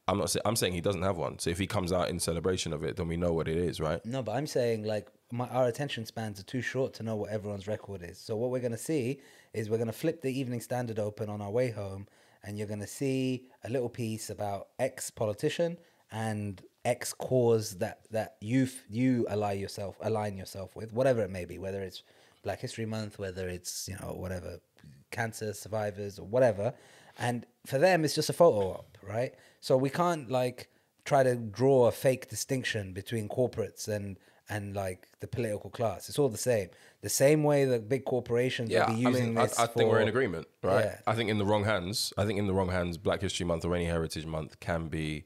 I'm saying he doesn't have one. So if he comes out in celebration of it, then we know what it is, right? No, but I'm saying like our attention spans are too short to know what everyone's record is. So what we're going to see is we're going to flip the Evening Standard open on our way home, and you're going to see a little piece about X politician and X cause that you align yourself with, whatever it may be, whether it's Black History Month, whether it's whatever, cancer survivors or whatever. And for them, it's just a photo op, right? So we can't like try to draw a fake distinction between corporates and like the political class. It's all the same. The same way that big corporations will be using this. I think we're in agreement, right? Yeah. I think in the wrong hands, Black History Month or any Heritage Month can be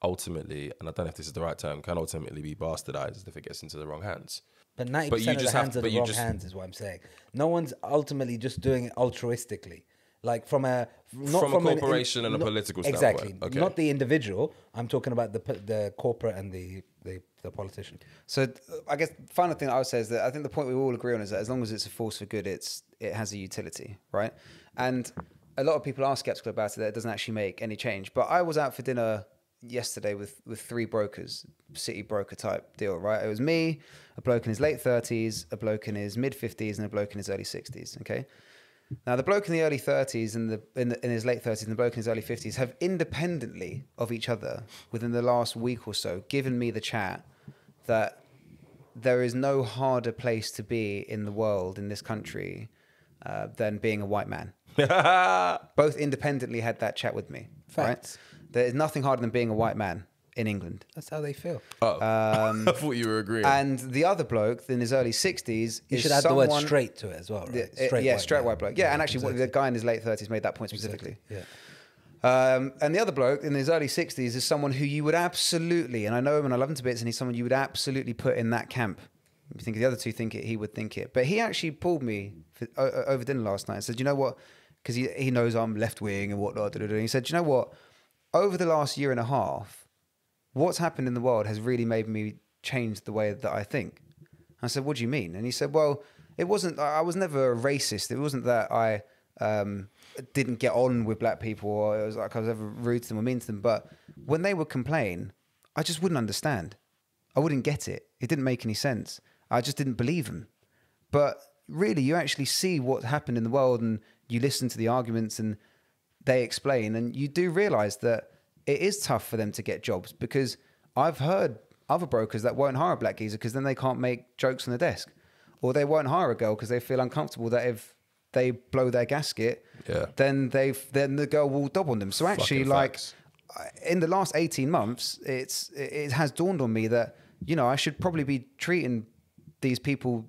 ultimately, and I don't know if this is the right term, can ultimately be bastardized if it gets into the wrong hands. But 90% of the hands are the wrong hands is what I'm saying. No one's ultimately just doing it altruistically. Like from a corporation and a political standpoint. Exactly. Okay. Not the individual. I'm talking about the corporate and the politician. So I guess the final thing I would say is that I think the point we all agree on is that as long as it's a force for good, it has a utility, right? And a lot of people are skeptical about it, that it doesn't actually make any change. But I was out for dinner yesterday with 3 brokers, city broker type deal, right? It was me, a bloke in his late 30s, a bloke in his mid 50s, and a bloke in his early 60s, okay? Now, the bloke in the early 30s and in his late 30s and the bloke in his early 50s have independently of each other within the last week or so given me the chat that there is no harder place to be in the world, in this country, than being a white man. Both independently had that chat with me. Facts. Right? There is nothing harder than being a white man in England. That's how they feel. I thought you were agreeing. And the other bloke in his early 60s you should add the word straight to it as well, right? Straight white bloke. Yeah, and actually the guy in his late 30s made that point specifically. Exactly. And the other bloke in his early 60s is someone who you would absolutely, and I know him and I love him to bits, and he's someone you would absolutely put in that camp. If you think the other two think it, he would think it. But he actually pulled me over dinner last night and said, you know what? Because he knows I'm left-wing and whatnot. And he said, you know what? Over the last year and a half, what's happened in the world has really made me change the way that I think. I said, what do you mean? And he said, well, it wasn't, I was never a racist. It wasn't that I didn't get on with black people or it was like I was ever rude to them or mean to them. But when they would complain, I just wouldn't understand. I wouldn't get it. It didn't make any sense. I just didn't believe them. But really, you actually see what happened in the world and you listen to the arguments and they explain. And you do realize that it is tough for them to get jobs because I've heard other brokers that won't hire a black geezer because then they can't make jokes on the desk. Or they won't hire a girl because they feel uncomfortable that if they blow their gasket, then the girl will dob on them. So actually, like, in the last 18 months, it has dawned on me that, you know, I should probably be treating these people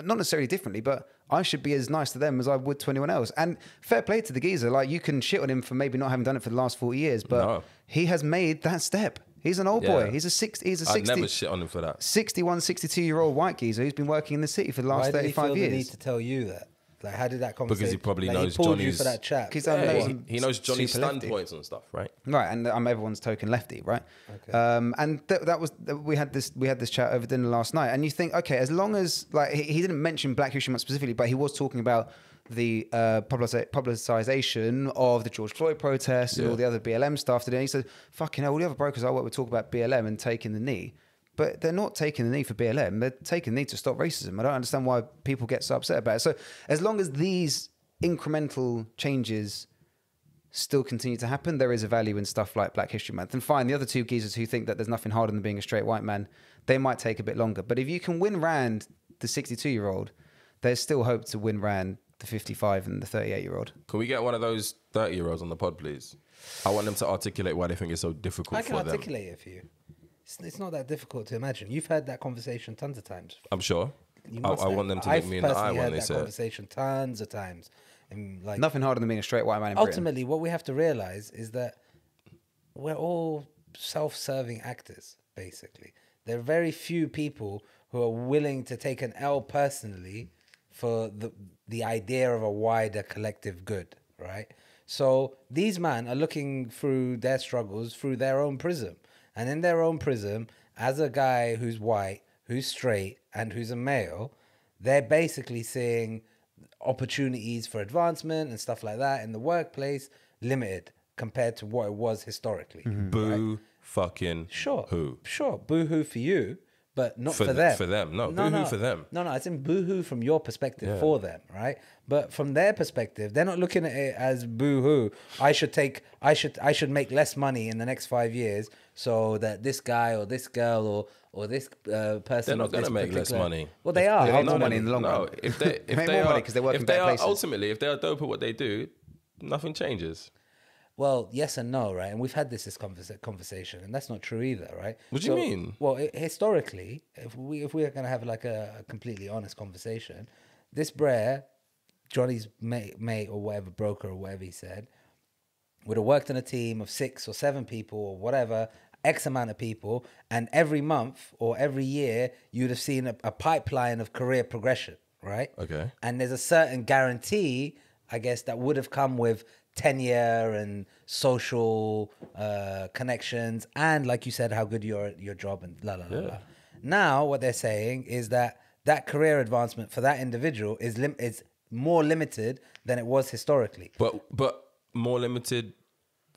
not necessarily differently, but I should be as nice to them as I would to anyone else. And fair play to the geezer. Like, you can shit on him for maybe not having done it for the last 40 years, but he has made that step. He's an old boy. He's a 60. I'd never shit on him for that. 61, 62-year-old white geezer who's been working in the city for the last 35 years. Why did he feel the need to tell you that? Like, how did that conversation? Because he probably like, knows he pulled Johnny's. You for that chat. He knows Johnny's standpoints and stuff, right? Right, and I'm everyone's token lefty, right? Okay. And we had this chat over dinner last night, and you think, okay, as long as like he didn't mention Black History Month specifically, but he was talking about the publicization of the George Floyd protests and all the other BLM stuff today. And he said, fucking hell, all the other brokers I work with talk about BLM and taking the knee. But they're not taking the knee for BLM. They're taking the knee to stop racism. I don't understand why people get so upset about it. So as long as these incremental changes still continue to happen, there is a value in stuff like Black History Month. And fine, the other two geezers who think that there's nothing harder than being a straight white man, they might take a bit longer. But if you can win Rand, the 62-year-old, there's still hope to win Rand, the 55 and the 38-year-old. Can we get one of those 30-year-olds on the pod, please? I want them to articulate why they think it's so difficult for them. I can articulate it for you. It's not that difficult to imagine. You've had that conversation tons of times. I'm sure. I want them to look me in the eye when they say it. I've personally had that conversation tons of times. And like, nothing harder than being a straight white man in ultimately, what we have to realize is that we're all self-serving actors, basically. There are very few people who are willing to take an L personally for the idea of a wider collective good, right? So these men are looking through their struggles through their own prism. And in their own prism, as a guy who's white, who's straight, and who's a male, they're basically seeing opportunities for advancement and stuff like that in the workplace limited compared to what it was historically. Mm-hmm. Boo, right? Fucking who? Sure, boo-hoo for you, but not for them. For them, no. Boo-hoo for them. No, it's in boo-hoo from your perspective for them, right? But from their perspective, they're not looking at it as boo-hoo. I should make less money in the next 5 years so that this guy or this girl or this person. They're not going to make less money. Well, they are. They make more money in the long run. If they make more money because they're working better places. Ultimately, if they are dope at what they do, nothing changes. Well, yes and no, right? And we've had this conversation, and that's not true either, right? What do you mean? Well, historically, if we are going to have like a completely honest conversation, this Brer, Johnny's mate or whatever, broker or whatever he said, would have worked in a team of 6 or 7 people or whatever, X amount of people, and every month or every year, you'd have seen a pipeline of career progression, right? Okay. And there's a certain guarantee, I guess, that would have come with tenure and social connections and, like you said, how good your job and la la la la. Now what they're saying is that career advancement for that individual is more limited than it was historically. But more limited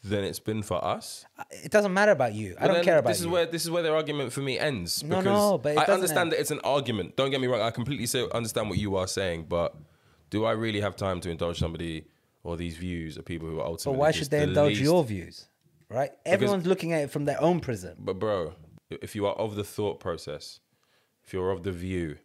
than it's been for us. It doesn't matter about you. I don't care about you. This is where their argument for me ends. No, but I understand that it's an argument. Don't get me wrong. I completely understand what you are saying, but do I really have time to indulge somebody or these views of people who are ultimately? But why should they indulge your views? Right? Everyone's looking at it from their own prism. But bro, if you are of the thought process, if you're of the view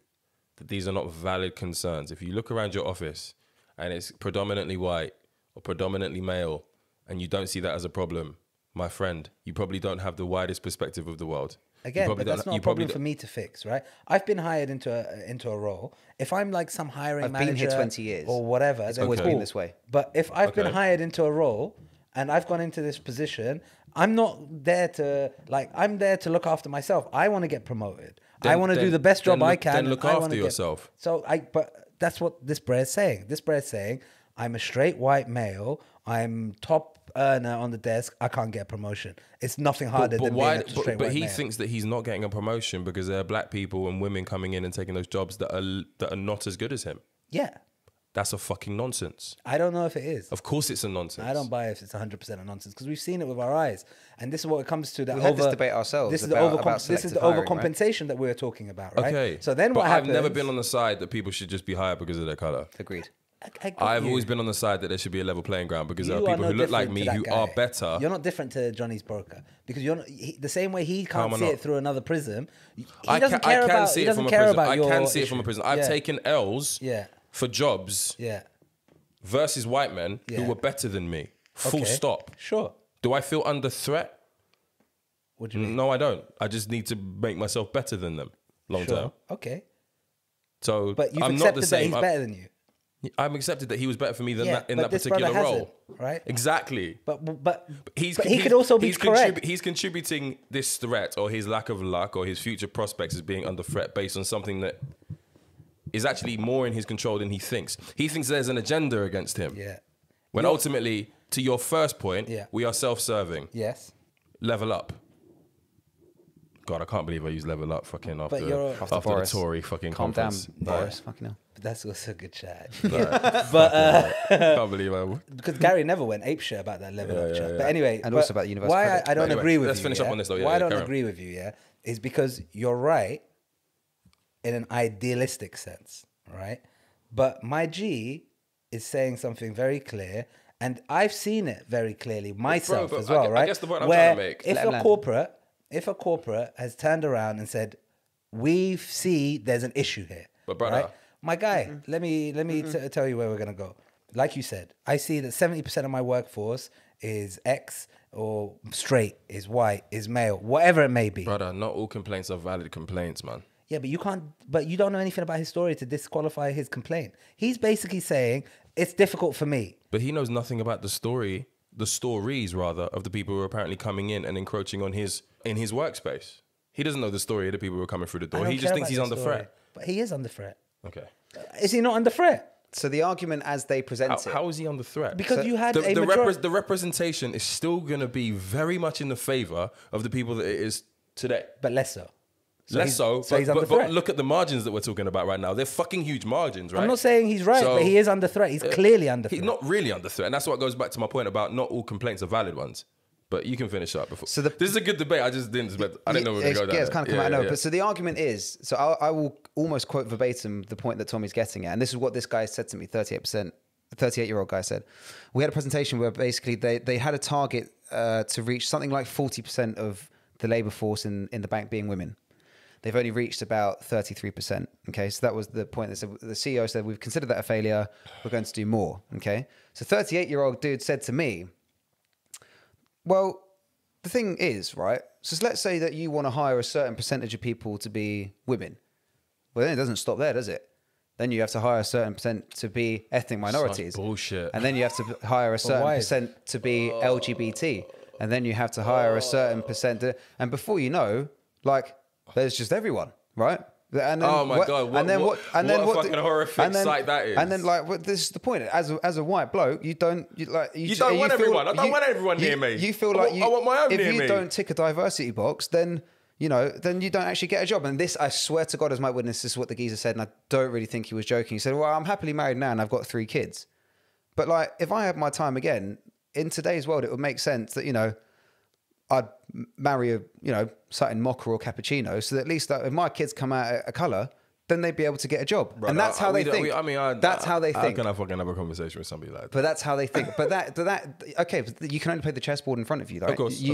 that these are not valid concerns, if you look around your office and it's predominantly white or predominantly male, and you don't see that as a problem, my friend, you probably don't have the widest perspective of the world. Again, but that's not a problem for me to fix, right? I've been hired into a role. If I'm like some hiring manager, I've been here 20 years or whatever, it's always been this way. But if I've been hired into a role and I've gone into this position. I'm not there to I'm there to look after myself. I want to get promoted. I want to do the best job I can. Then look after yourself. But that's what this bro is saying. This bro is saying, I'm a straight white male. I'm top earner on the desk. I can't get a promotion. It's nothing harder than being a straight white male. But he thinks that he's not getting a promotion because there are black people and women coming in and taking those jobs that are not as good as him. Yeah. That's a fucking nonsense. I don't know if it is. Of course it's a nonsense. I don't buy if it's 100% a nonsense because we've seen it with our eyes. And this is what it comes to. We had this debate ourselves. This is about the overcompensation that we're talking about, right? Okay. So then but what happens... I've never been on the side that people should just be hired because of their colour. Agreed. I've always been on the side that there should be a level playing ground because there are people who look like me who are better. You're not different to Johnny's broker because you're not, the same way he can't see it through another prism. He doesn't care about your... I can see it from a prism. I've taken L's for jobs versus white men who were better than me. Full stop. Sure. Do I feel under threat? What do you mean? No, I don't. I just need to make myself better than them long term. Okay. So but you've I'm accepted not the same. that he's better than you. I've accepted that he was better for me than that in that this particular brother role. hasn't, right? Exactly. But he could also be correct. He's contributing this threat or his lack of luck or his future prospects as being under threat based on something that is actually more in his control than he thinks. He thinks there's an agenda against him. Yeah. When ultimately, to your first point, we are self-serving. Yes. Level up. God, I can't believe I used level up fucking after the Tory fucking calm conference. Down, Boris. Fucking hell. That's also a good chat. But can't believe I would. Because Gary never went apeshit about that level up chat. But anyway, and also about the universal why I don't agree with you. Let's finish up on this though. Why I don't agree with you, is because you're right in an idealistic sense, right? But my G is saying something very clear, and I've seen it very clearly myself as well, right? I guess the point I'm trying to make. If a corporate has turned around and said, we see there's an issue here. But brother, right? My guy, let me tell you where we're going to go. Like you said, I see that 70% of my workforce is X or straight, is white, is male, whatever it may be. Brother, not all complaints are valid complaints, man. Yeah, but you don't know anything about his story to disqualify his complaint. He's basically saying, it's difficult for me. But he knows nothing about the stories rather, of the people who are apparently coming in and encroaching on in his workspace. He doesn't know the story of the people who are coming through the door. He just thinks he's under threat. But he is under threat. Okay. Is he not under threat? So the argument as they present it... How is he under threat? Because you had the representation is still going to be very much in the favour of the people that it is today. But less so. But look at the margins that we're talking about right now. They're fucking huge margins, right? I'm not saying he's right, but he is under threat. He's clearly under threat. He's not really under threat. And that's what goes back to my point about not all complaints are valid ones. But you can finish up before. So this is a good debate. I just didn't expect. I didn't know we were going to go down. Yeah, it's kind of come out. I know. But so the argument is. So I will almost quote verbatim the point that Tommy's getting at, and this is what this guy said to me. 38-year-old guy said, we had a presentation where basically they had a target to reach something like 40% of the labour force in the bank being women. They've only reached about 33%. Okay, so that was the point. The CEO said, we've considered that a failure. We're going to do more. Okay, so 38-year-old dude said to me, well, the thing is, right, so let's say that you want to hire a certain percentage of people to be women. Well, then it doesn't stop there, does it? Then you have to hire a certain percent to be ethnic minorities. Such bullshit. And then you have to hire a certain percent to be LGBT. And then you have to hire a certain percent. And before you know, like, there's just everyone, right? And then oh my God! What a fucking horrific sight that is. And then, like, this is the point. As a white bloke, you don't want everyone. I don't want everyone near me. You feel like I want my own near me. If you don't tick a diversity box, then you don't actually get a job. And this, I swear to God, as my witness, this is what the geezer said, and I don't really think he was joking. He said, "Well, I'm happily married now, and I've got 3 kids. But like, if I had my time again in today's world, it would make sense that I'd marry a something mocha or cappuccino, so that at least if my kids come out a colour, then they'd be able to get a job." Bro, and that's how they think. That's how they think. How can I fucking have a conversation with somebody like that? But that's how they think. But that okay, but you can only play the chessboard in front of you, right? Of course.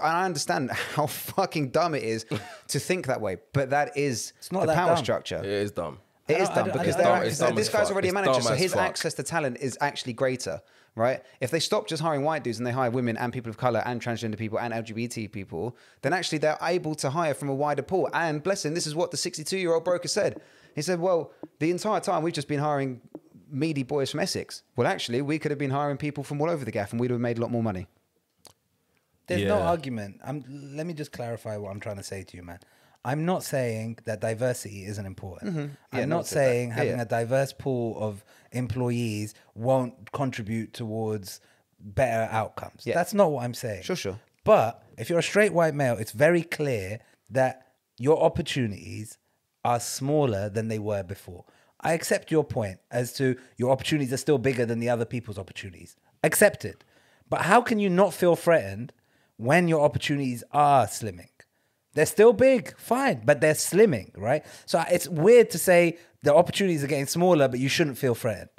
I understand how fucking dumb it is to think that way, but that is the power structure. It is dumb. It is dumb because this guy's already a manager, so his access to talent is actually greater, right? If they stop just hiring white dudes and they hire women and people of color and transgender people and LGBT people, then actually they're able to hire from a wider pool. And bless him, this is what the 62-year-old broker said. He said, well, the entire time we've just been hiring meaty boys from Essex. Well, actually, we could have been hiring people from all over the gaff and we'd have made a lot more money. There's no argument. Let me just clarify what I'm trying to say to you, man. I'm not saying that diversity isn't important. Mm-hmm. Yeah, I'm not saying having a diverse pool of employees won't contribute towards better outcomes. Yeah. That's not what I'm saying. Sure. But if you're a straight white male, it's very clear that your opportunities are smaller than they were before. I accept your point as to your opportunities are still bigger than the other people's opportunities. Accept it. But how can you not feel threatened when your opportunities are slimming? They're still big, fine, but they're slimming, right? So it's weird to say the opportunities are getting smaller, but you shouldn't feel threatened.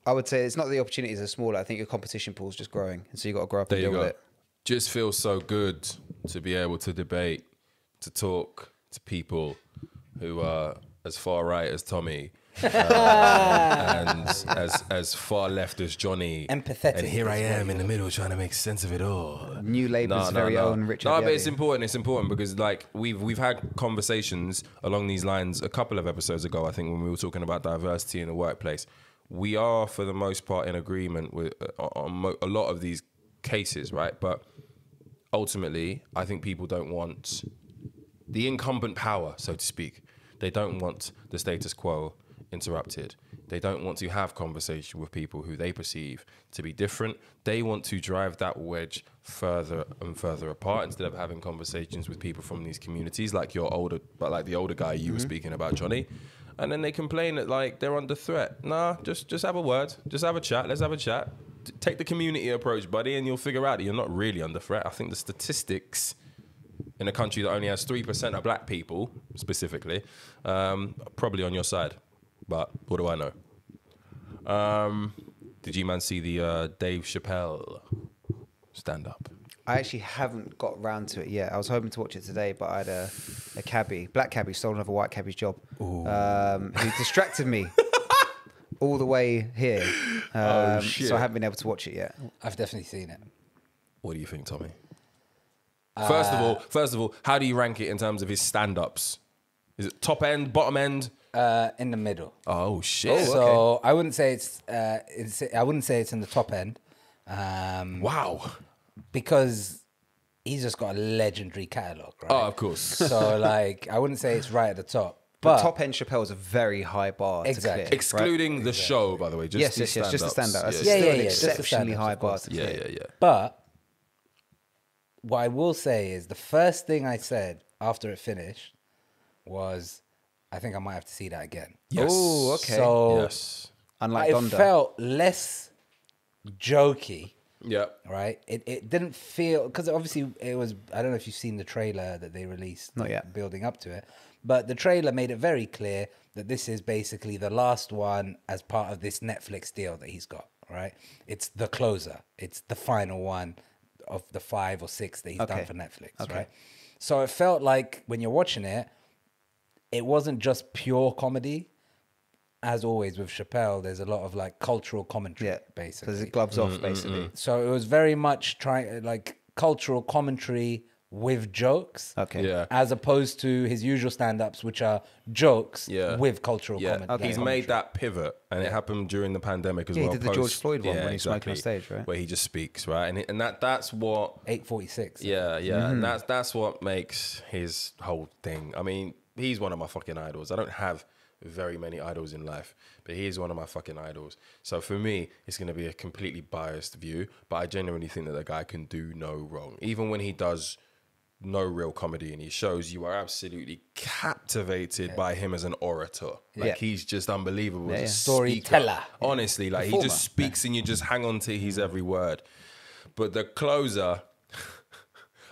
I would say it's not that the opportunities are smaller. I think your competition pool is just growing. And so you got to grow up and deal with it. Just feels so good to be able to debate, to talk to people who are as far right as Tommy and as far left as Johnny. Empathetic. And here I am in the middle trying to make sense of it all. New Labour's very own Richard. No, but it's important because like we've had conversations along these lines a couple of episodes ago, I think, when we were talking about diversity in the workplace. We are, for the most part, in agreement with on a lot of these cases, right? But ultimately, I think people don't want the incumbent power, so to speak. They don't want the status quo interrupted. They don't want to have conversation with people who they perceive to be different. They want to drive that wedge further and further apart instead of having conversations with people from these communities, like the older guy you were speaking about, Johnny. And then they complain that like they're under threat. Nah, just have a word. Just have a chat. Let's have a chat. Take the community approach, buddy, and you'll figure out that you're not really under threat. I think the statistics in a country that only has 3% of black people, specifically, probably on your side. But what do I know? Did you, man, see the Dave Chappelle stand-up? I actually haven't got round to it yet. I was hoping to watch it today, but I had a cabbie, black cabbie, stole another white cabbie's job, who distracted me all the way here. So I haven't been able to watch it yet. I've definitely seen it. What do you think, Tommy? First of all, how do you rank it in terms of his stand-ups? Is it top end, bottom end? In the middle. Oh shit! So I wouldn't say I wouldn't say it's in the top end. Wow. Because he's just got a legendary catalogue, right? Oh, of course. So like, I wouldn't say it's right at the top. But But top end Chappelle is a very high bar. Exactly. To clear, Excluding the show, by the way. Just yes, just the stand-up. That's Yeah, still yeah, an yeah, just the exceptionally stand-ups, high of bar course. to clear. Yeah. But what I will say is the first thing I said after it finished was, I think I might have to see that again. Yes. Oh, okay. So Yes. Unlike it Donda. felt less jokey, Yeah. right? It didn't feel, because obviously it was, I don't know if you've seen the trailer that they released. Not yet. Building up to it. But the trailer made it very clear that this is basically the last one as part of this Netflix deal that he's got, right? It's the closer. It's the final one of the 5 or 6 that he's done for Netflix, right? So it felt like when you're watching it, it wasn't just pure comedy. As always with Chappelle, there's a lot of like cultural commentary, basically. Because it gloves off, basically. So it was very much trying like cultural commentary with jokes. Okay. Yeah. As opposed to his usual stand-ups, which are jokes with cultural commentary. He's made that pivot, and it happened during the pandemic as well. He did the George Floyd one when he's smoking on stage, right? Where he just speaks, right? And that's what 846. Yeah, and that's what makes his whole thing. I mean, he's one of my fucking idols. I don't have very many idols in life, but he is one of my fucking idols. So for me, it's going to be a completely biased view, but I genuinely think that the guy can do no wrong. Even when he does no real comedy in his shows, you are absolutely captivated by him as an orator. Like he's just unbelievable as a Storyteller. speaker. Honestly, like he just speaks and you just hang on to his every word. But the closer,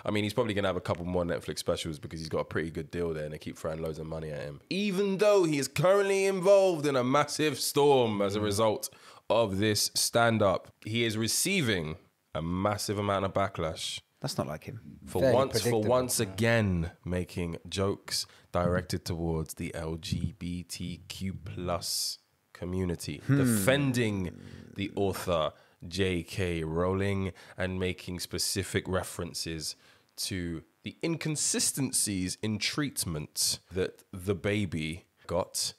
I mean, he's probably going to have a couple more Netflix specials because he's got a pretty good deal there and they keep throwing loads of money at him. Even though he is currently involved in a massive storm as a result of this stand-up, he is receiving a massive amount of backlash. That's not like him. For once again making jokes directed towards the LGBTQ plus community, defending the author J.K. Rowling and making specific references to the inconsistencies in treatment that the baby got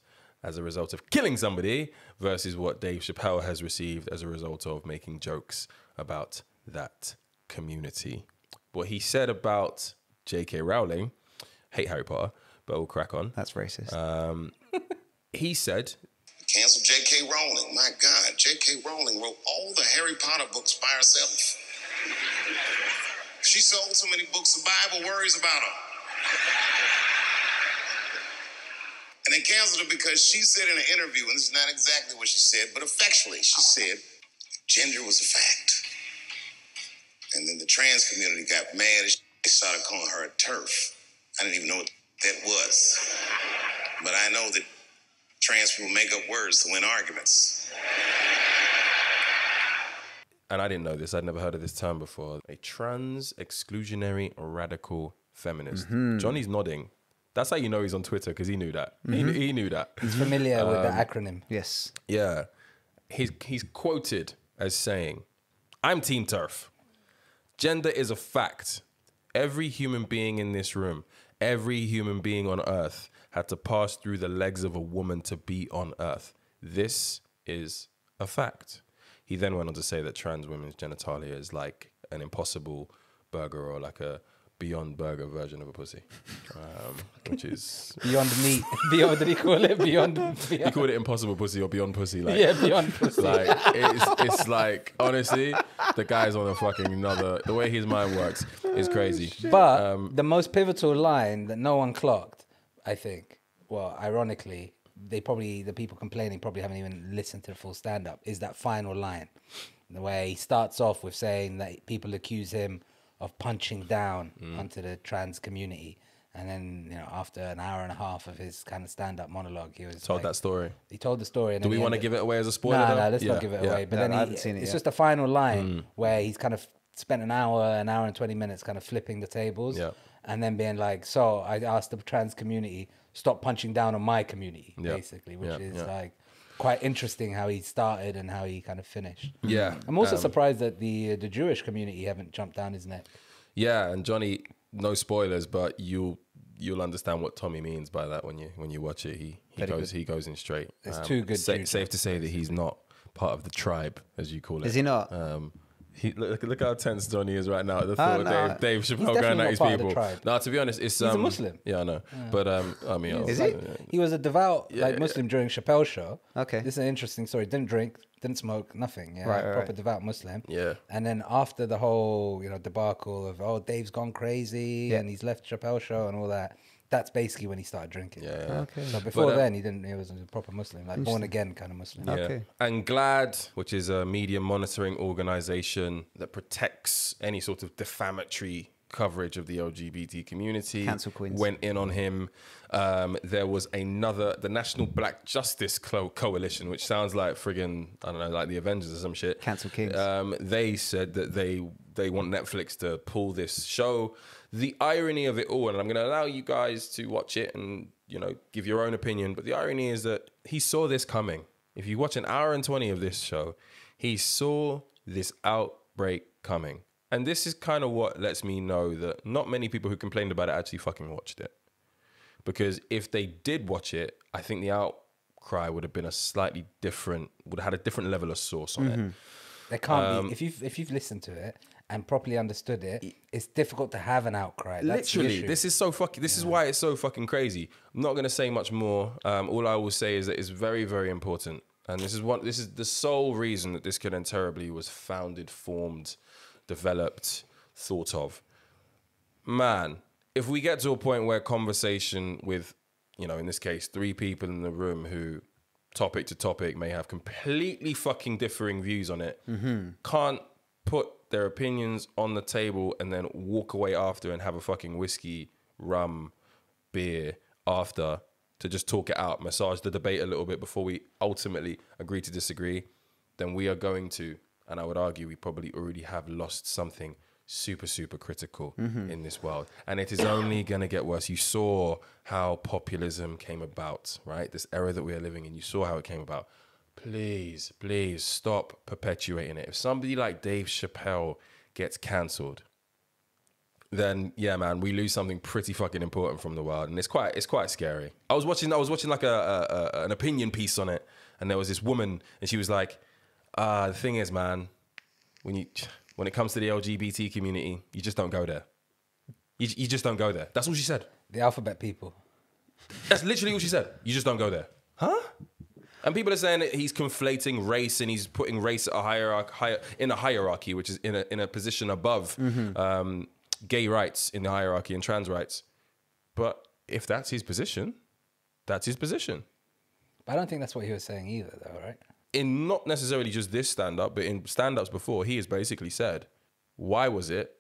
as a result of killing somebody versus what Dave Chappelle has received as a result of making jokes about that community. What he said about J.K. Rowling, hate Harry Potter, but we'll crack on. That's racist. He said, cancel J.K. Rowling. My God, J.K. Rowling wrote all the Harry Potter books by herself. She sold so many books, the Bible worries about her. And they canceled her because she said in an interview, and this is not exactly what she said, but effectually, she said gender was a fact. And then the trans community got mad and they started calling her a TERF. I didn't even know what that was. But I know that trans people make up words to win arguments. and I didn't know this, I'd never heard of this term before, a trans exclusionary radical feminist. Johnny's nodding. That's how you know he's on Twitter, because he knew that. He knew that. He's familiar with the acronym. Yes. Yeah. He's quoted as saying, I'm Team TERF. Gender is a fact. Every human being in this room, every human being on earth had to pass through the legs of a woman to be on earth. This is a fact. He then went on to say that trans women's genitalia is like an Impossible Burger or like a Beyond Burger version of a pussy, which is Beyond meat. Beyond, what did he call it? Beyond. he called it Impossible Pussy or Beyond Pussy. Like, Yeah, Beyond pussy. like it's like, honestly, the guy's on a fucking another. The way his mind works is crazy. But the most pivotal line that no one clocked, I think, well, ironically, the people complaining probably haven't even listened to the full stand-up, is that final line, the way he starts off with saying that people accuse him of punching down onto the trans community. And then, after an hour and a half of his kind of stand-up monologue, he was Told that story. He told the story. And Do we want to give it away as a spoiler? No, let's not give it away. But No, then I haven't seen it it's yet. just a final line where he's kind of spent an hour and 20 minutes kind of flipping the tables. Yeah. And then being like, so I asked the trans community, stop punching down on my community, Yeah. basically, which Yeah, is yeah. like quite interesting how he started and how he kind of finished. Yeah. I'm also surprised that the Jewish community haven't jumped down his neck. Yeah, and Johnny, no spoilers, but you'll understand what Tommy means by that when you watch it. He goes in straight. It's too good. Safe to say that he's not part of the tribe, as you call it. Is he not? Look how tense Johnny is right now. The Oh, thought no. of Dave Chappelle going definitely at his not part of the people. tribe. No, to be honest, it's He's a Muslim. Yeah, I know. But I mean, Is he? He was a devout Muslim during Chappelle's show. Okay. This is an interesting story. Didn't drink, didn't smoke, nothing. Yeah, Right, proper right. devout Muslim. Yeah. And then after the whole debacle of Dave's gone crazy and he's left Chappelle's show and all that, that's basically when he started drinking. Yeah. Okay. So before But, then, he didn't. He was a proper Muslim, like born again kind of Muslim. Yeah. Okay. And GLAD, which is a media monitoring organization that protects any sort of defamatory coverage of the LGBT community, Cancel Queens. went in on him. There was the National Black Justice Coalition, which sounds like friggin', I don't know, like the Avengers or some shit. Cancel Kings. They said that they want Netflix to pull this show. The irony of it all, and I'm going to allow you guys to watch it and, give your own opinion, but the irony is that he saw this coming. If you watch an hour and 20 of this show, he saw this outbreak coming. And this is kind of what lets me know that not many people who complained about it actually fucking watched it. Because if they did watch it, I think the outcry would have been would have had a different level of source on it. There can't be if you've listened to it and properly understood it. It's difficult to have an outcry. That's the Literally, issue. this is so fucking. This is why it's so fucking crazy. I'm not gonna say much more. All I will say is that it's very, very important, and this is the sole reason that this Kid Terribly was founded, formed, developed, thought of. Man, if we get to a point where conversation with, in this case, 3 people in the room who, topic to topic, may have completely fucking differing views on it, can't put their opinions on the table and then walk away after and have a fucking whiskey, rum, beer after to just talk it out, massage the debate a little bit before we ultimately agree to disagree, then we are going to, and I would argue we probably already have lost something super, super critical in this world. And it is only going to get worse. You saw how populism came about, right? This era that we are living in, you saw how it came about. Please, please stop perpetuating it. If somebody like Dave Chappelle gets cancelled, then yeah, man, we lose something pretty fucking important from the world, and it's quite scary. I was watching like an opinion piece on it, and there was this woman, and she was like, the thing is, man, when it comes to the LGBT community, you just don't go there. You just don't go there. That's all she said. The alphabet people. That's literally what she said. You just don't go there. Huh? And people are saying that he's conflating race and he's putting race at a hierarchy, which is in a position above gay rights in the hierarchy and trans rights. But if that's his position, that's his position. But I don't think that's what he was saying either, though, right? In not necessarily just this stand-up, but in stand-ups before, he has basically said, why was it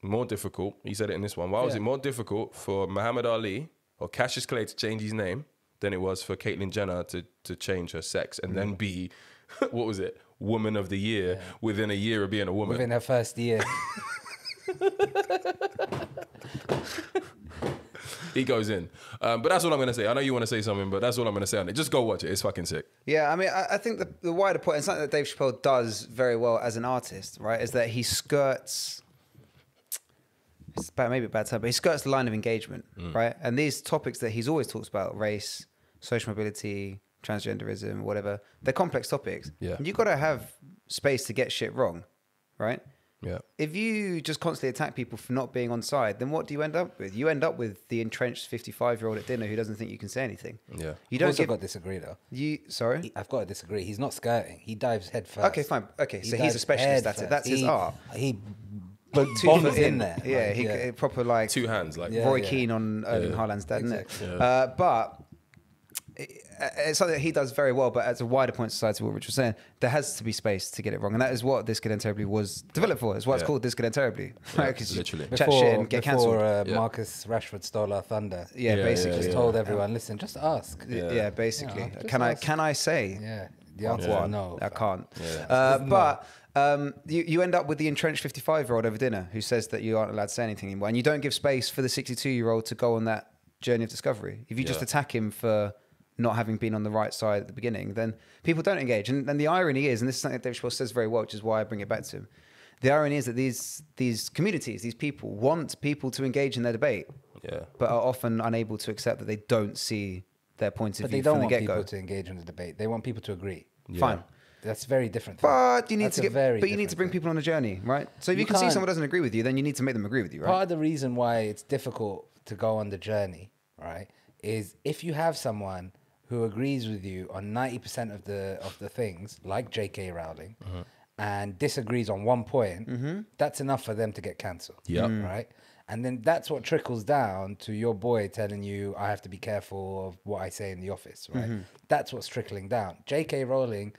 more difficult, he said it in this one, why was it more difficult for Muhammad Ali or Cassius Clay to change his name than it was for Caitlyn Jenner to change her sex and then be, what was it, Woman of the Year within a year of being a woman. Within her first year. He goes in. But that's what I'm going to say. I know you want to say something, but that's all I'm going to say on it. Just go watch it. It's fucking sick. Yeah, I mean, I think the wider point, and something that Dave Chappelle does very well as an artist, right, is that he skirts... maybe a bad term, but he skirts the line of engagement, right? And these topics that he's always talks about, race, social mobility, transgenderism, whatever, they're complex topics. Yeah. And you've got to have space to get shit wrong, right? Yeah. If you just constantly attack people for not being on side, then what do you end up with? You end up with the entrenched 55-year-old at dinner who doesn't think you can say anything. Yeah. You don't I've got to disagree, though. Sorry? I've got to disagree. He's not skirting. He dives head first. Okay, fine. Okay, so he's a specialist at it. That's his art. He But bombs in there. Yeah, Like, he proper like... Two hands, like... Yeah. Roy Keane on Erling Haaland's dad, Exactly. isn't it? But it's something that he does very well, but as a wider point of society, what Rich was saying, there has to be space to get it wrong. And that is what This Good and Terribly was developed for. It's why it's called This Good and Terribly. Right? 'Cause you literally. chat shit and get cancelled. Before Marcus Rashford stole our thunder. Yeah, basically. Just told everyone, listen, just ask. Yeah, basically. Yeah, just Can I say? Yeah. The answer is no. I can't. Yeah. But you end up with the entrenched 55-year-old over dinner who says that you aren't allowed to say anything anymore. And you don't give space for the 62-year-old to go on that journey of discovery. If you just attack him for not having been on the right side at the beginning, then people don't engage. And the irony is, and this is something that Dave Chappelle says very well, which is why I bring it back to him, the irony is that these communities, these people, want people to engage in their debate, but are often unable to accept that they don't see their point of view from the get-go. But they don't want people to engage in the debate. They want people to agree. Yeah. Fine. That's very different. But you need That's to you need to bring thing. people on a journey, right? So if you can see someone doesn't agree with you, then you need to make them agree with you, right? Part of the reason why it's difficult to go on the journey, right, is if you have someone who agrees with you on 90% of the things, like J.K. Rowling, and disagrees on one point, that's enough for them to get cancelled. Yeah. Right? And then that's what trickles down to your boy telling you, I have to be careful of what I say in the office, right? That's what's trickling down. J.K. Rowling,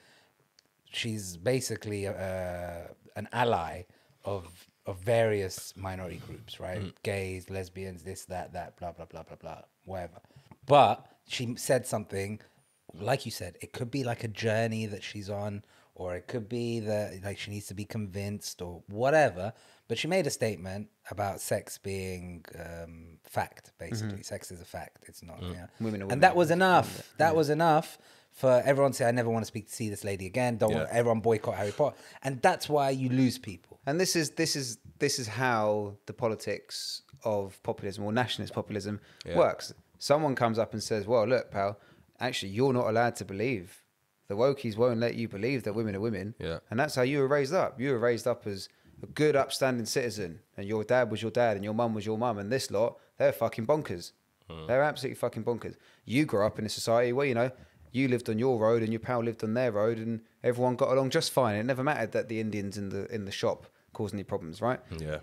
she's basically an ally of various minority groups, right? Gays, lesbians, this, that, blah, blah, blah, blah, blah, whatever. But she said something, like you said, it could be like a journey that she's on, or it could be that like she needs to be convinced or whatever. But she made a statement about sex being fact, basically. Sex is a fact. It's not. Yeah. Women are women. And that was enough. That was enough for everyone to say, I never want to see this lady again. Don't want everyone boycott Harry Potter. And that's why you lose people. And this is how the politics of populism or nationalist populism works. Someone comes up and says, well, look, pal, actually, you're not allowed to believe. The wokies won't let you believe that women are women. Yeah. And that's how you were raised up. You were raised up as a good, upstanding citizen. And your dad was your dad and your mum was your mum. And this lot, they're fucking bonkers. They're absolutely fucking bonkers. You grew up in a society where, you know, you lived on your road and your pal lived on their road and everyone got along just fine. It never mattered that the Indians in the shop caused any problems, right? Yeah.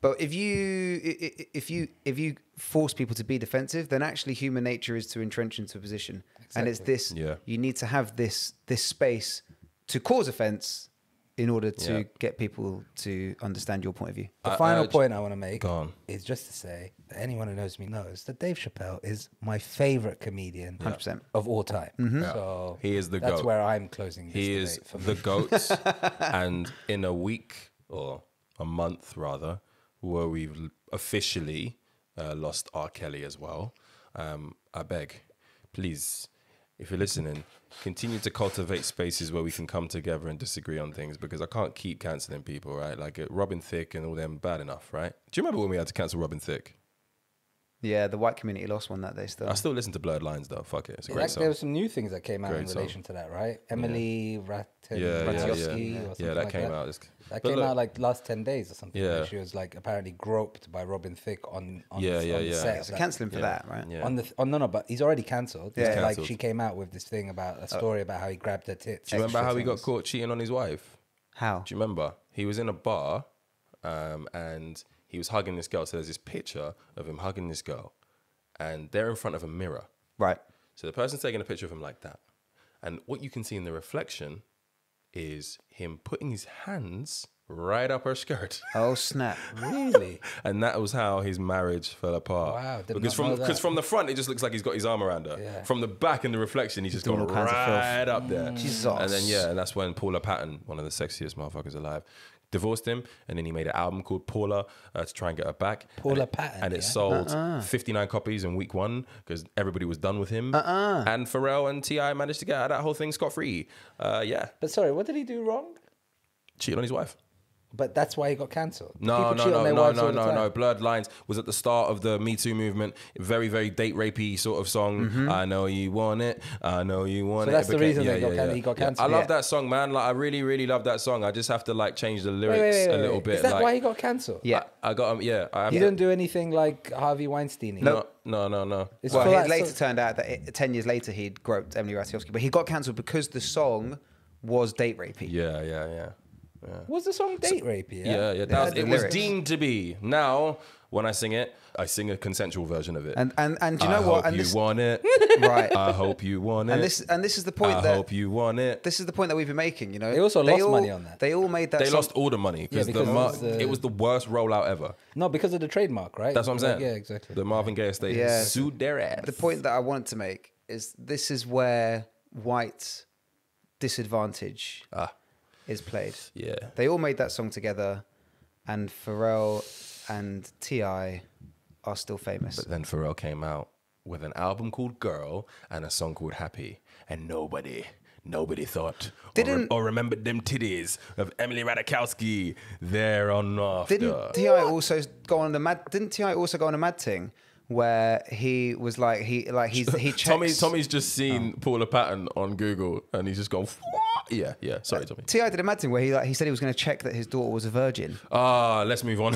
But if you force people to be defensive, then actually human nature is to entrench into a position. Exactly. And it's this, you need to have this space to cause offense in order to get people to understand your point of view. The final point I want to make is just to say that anyone who knows me knows that Dave Chappelle is my favorite comedian 100% of all time. So he is the that's GOAT. where I'm closing this He debate is for the me. GOAT. And in a week, or a month rather, where we've officially lost R. Kelly as well, I beg, please, if you're listening, continue to cultivate spaces where we can come together and disagree on things, because I can't keep cancelling people, right? Like Robin Thicke and all them, bad enough, right? Do you remember when we had to cancel Robin Thicke? Yeah, the white community lost one that day still. I still listen to Blurred Lines though. Fuck it, it's a great song. There were some new things that came out Great in song. relation to that, right? Emily Ratajkowski or something Yeah, that like came that. out. That came out like last 10 days or something. Yeah. Where she was like apparently groped by Robin Thicke on Yeah, the set. So cancelling for that, right? Yeah. No, but he's already cancelled. Yeah. Like cancelled. she came out with this thing about a story about how he grabbed her tits. Do you remember how he got things. caught cheating on his wife? How? Do you remember? He was in a bar and he was hugging this girl. So there's this picture of him hugging this girl and they're in front of a mirror. Right. So the person's taking a picture of him like that. And what you can see in the reflection is him putting his hands right up her skirt. Oh, snap. Really? And that was how his marriage fell apart. Wow, did Because not know that. from the front, it just looks like he's got his arm around her. Yeah. From the back in the reflection, he's just Doing gone all kinds of filth. right up there. Jesus. And then, and that's when Paula Patton, one of the sexiest motherfuckers alive, divorced him. And then he made an album called Paula to try and get her back. Paula Patton, And it yeah? sold 59 copies in week one because everybody was done with him. And Pharrell and T.I. managed to get out of that whole thing scot-free. Yeah. But sorry, what did he do wrong? Cheated on his wife. But that's why he got cancelled. No. People cheat on their wives all the time. Blurred Lines was at the start of the Me Too movement. Very, very date rapey sort of song. I know you want it. I know you want So it. that's the reason he got I cancelled. love that song, man. Like I really, really love that song. I just have to like change the lyrics a little bit. Is that like, why he got cancelled? Yeah. I got him. Yeah. I have He to- didn't do anything like Harvey Weinstein. No. It's Well, for it that later sort- turned out that 10 years later he'd groped Emily Ratajkowski, but he got cancelled because the song was date rapey. Yeah. Was the song date rapey? Yeah. Yeah, That was, the it was lyrics. deemed to be. Now, when I sing it, I sing a consensual version of it. And do you know I what? hope And you this, want it. right. I hope you want it. And this is the point I that hope you want it. this is the point that we've been making. You know, They also lost money on that. They all made that. They song. lost all the money because because it was the worst rollout ever. No, because of the trademark, right? That's what I'm saying. Yeah, exactly. The Marvin Gaye estate Yeah. sued their ass. The point that I wanted to make is this is where white disadvantage is played. Yeah. They all made that song together, and Pharrell and T.I. are still famous. But then Pharrell came out with an album called Girl and a song called Happy, and nobody thought or remembered them titties of Emily Ratajkowski there on after. Didn't T.I. also go on a mad thing where he was like he checks. Tommy's just seen Paula Patton on Google and he's just gone. Yeah. Sorry, Tommy. T.I. did a mad thing where he said he was going to check that his daughter was a virgin. Let's move on.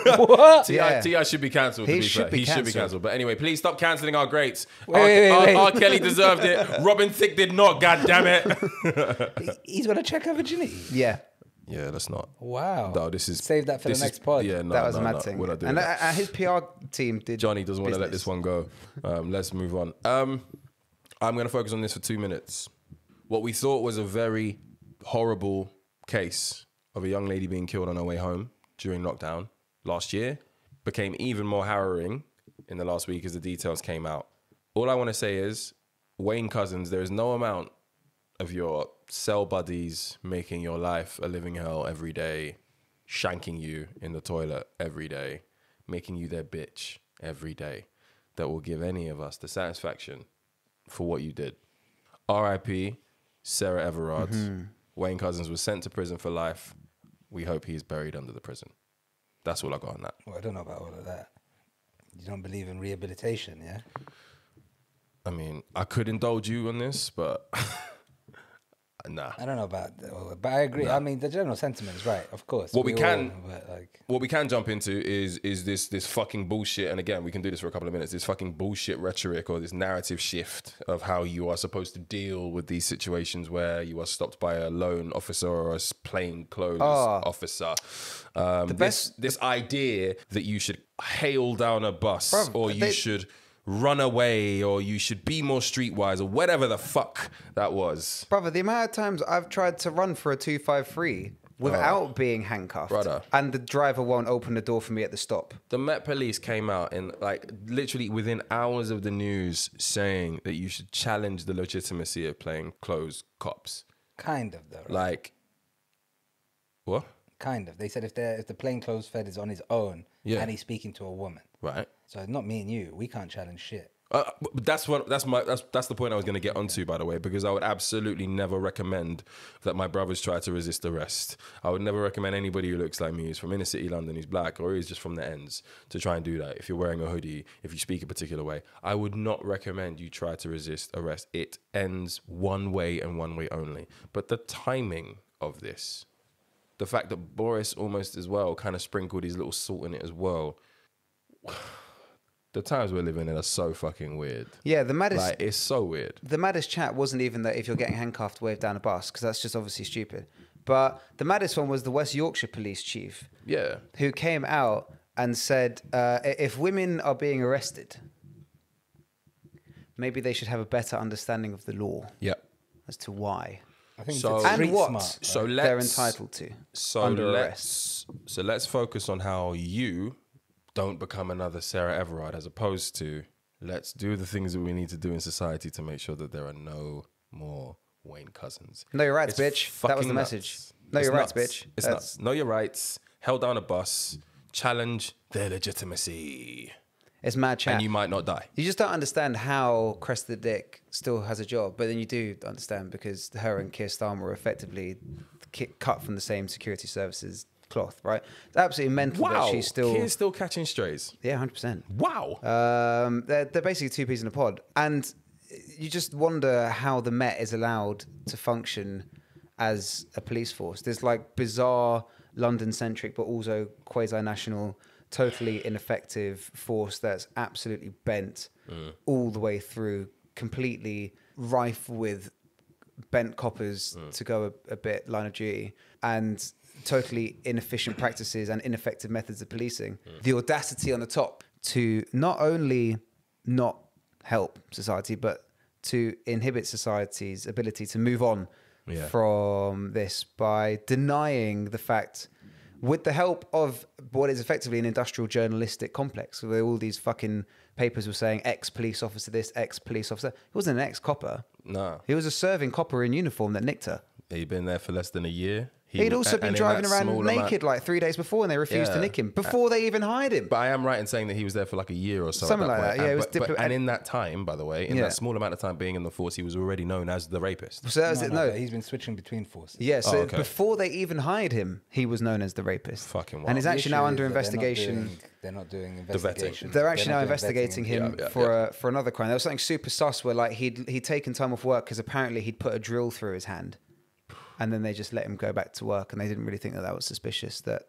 What? T.I. should be cancelled. He should be He should be cancelled. cancelled. But anyway, please stop cancelling our greats. Wait. R. Kelly deserved it. Robin Thicke did not. God damn it. He's gonna check her virginity. Yeah, Yeah, let's not. Wow. No, this is Save that for the this next is- pod. Yeah, no, that was no, a mad no, thing. We're not doing And that. his PR team did. Johnny doesn't want to let business. this one go. Let's move on. I'm going to focus on this for 2 minutes. What we thought was a very horrible case of a young lady being killed on her way home during lockdown last year became even more harrowing in the last week as the details came out. All I want to say is, Wayne Couzens, there is no amount of your cell buddies making your life a living hell every day, shanking you in the toilet every day, making you their bitch every day, that will give any of us the satisfaction for what you did. R.I.P. Sarah Everard. Wayne Couzens was sent to prison for life. We hope he's buried under the prison. That's all I got on that. Well, I don't know about all of that. You don't believe in rehabilitation, yeah? I mean, I could indulge you on this, but nah. I don't know about, but I agree. I mean, the general sentiment is right, of course. What we can- but like, What we can jump into is this fucking bullshit, and again, we can do this for a couple of minutes, this fucking bullshit rhetoric or this narrative shift of how you are supposed to deal with these situations where you are stopped by a lone officer or a plain clothes officer. This idea that you should hail down a bus or you should run away or you should be more streetwise or whatever the fuck that was. Brother, the amount of times I've tried to run for a 253 without being handcuffed, Brother. and the driver won't open the door for me at the stop. The Met Police came out in like literally within hours of the news saying that you should challenge the legitimacy of playing clothes cops. kind of though. Right? Like, what? Kind of. They said if the plainclothes fed is on his own Yeah. and he's speaking to a woman. Right. So not me and you. We can't challenge shit. But that's the point I was going to get onto, by the way, because I would absolutely never recommend that my brothers try to resist arrest. I would never recommend anybody who looks like me, who's from inner city London, who's black, or who's just from the ends, to try and do that. If you're wearing a hoodie, if you speak a particular way, I would not recommend you try to resist arrest. It ends one way and one way only. But the timing of this, the fact that Boris almost as well kind of sprinkled his little salt in it as well. The times we're living in are so fucking weird. Yeah, the maddest... Like, it's so weird. The maddest chat wasn't even that if you're getting handcuffed, wave down a bus, because that's just obviously stupid. But the maddest one was the West Yorkshire police chief. Yeah. Who came out and said, if women are being arrested, maybe they should have a better understanding of the law. Yeah. As to why. I think So- it's And street what smart. So they're let's... entitled to So under arrest. let's focus on how you don't become another Sarah Everard, as opposed to let's do the things that we need to do in society to make sure that there are no more Wayne Cousins. Know your rights, It's bitch. That was fucking the nuts. message. Know It's your rights, nuts. bitch. It's nuts. Know your rights. Held down a bus. Challenge their legitimacy. It's mad chat. And you might not die. You just don't understand how Crest the Dick still has a job, but then you do understand because her and Keir Starmer were effectively cut from the same security services cloth, right? It's absolutely mental that she's still... Keir's still catching strays. Yeah, 100%. Wow. They're basically two peas in a pod. And you just wonder how the Met is allowed to function as a police force. There's like bizarre London-centric, but also quasi-national, totally ineffective force that's absolutely bent all the way through, completely rife with bent coppers to go a bit line of duty, and totally inefficient practices and ineffective methods of policing. The audacity on the top to not only not help society, but to inhibit society's ability to move on from this by denying the fact, with the help of what is effectively an industrial journalistic complex, where all these fucking papers were saying ex-police officer this, ex-police officer. He wasn't an ex-copper. No. He was a serving copper in uniform that nicked her. He'd been there for less than a year. He'd also been and in driving that around small naked like 3 days before, and they refused to Yeah. nick him before they even hired him. But I am right in saying that he was there for like a year or so. at Something like point. that, yeah, And, it was and in that time, by the way, in Yeah. that small amount of time being in the force, he was already known as the rapist. So that's No, it. but he's been switching between forces. Yeah, so okay. before they even hired him, he was known as the rapist. Fucking wild. And he's The actually issue now is under that investigation. They're not doing vetting. investigation. They're actually now investigating him Yeah, for another crime. There was something super sus where like he'd taken time off work because apparently he'd put a drill through his hand, and then they just let him go back to work, and they didn't really think that was suspicious that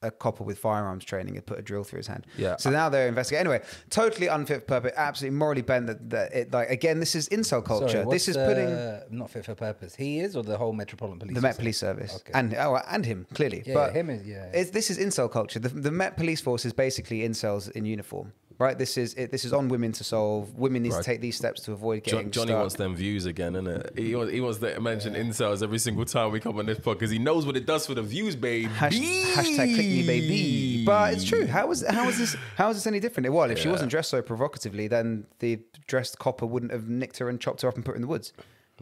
a copper with firearms training had put a drill through his hand. Yeah. So now they're investigating. Anyway, totally unfit for purpose, absolutely morally bent. That it, like, again, this is incel culture. Sorry, This is putting not fit for purpose. He is, or the whole Metropolitan Police. the Met Police Service Okay. and him clearly. Yeah, but him is this is incel culture. The Met Police Force is basically incels in uniform, right? This is on women to solve. Women need to take these steps to avoid getting Johnny stuck. wants them views again, innit? He wants to mention incels every single time we come on this pod because he knows what it does for the views, baby. Hashtag click me, baby. But it's true. How is this any different? Well, if she wasn't dressed so provocatively, then the dressed copper wouldn't have nicked her and chopped her up and put her in the woods.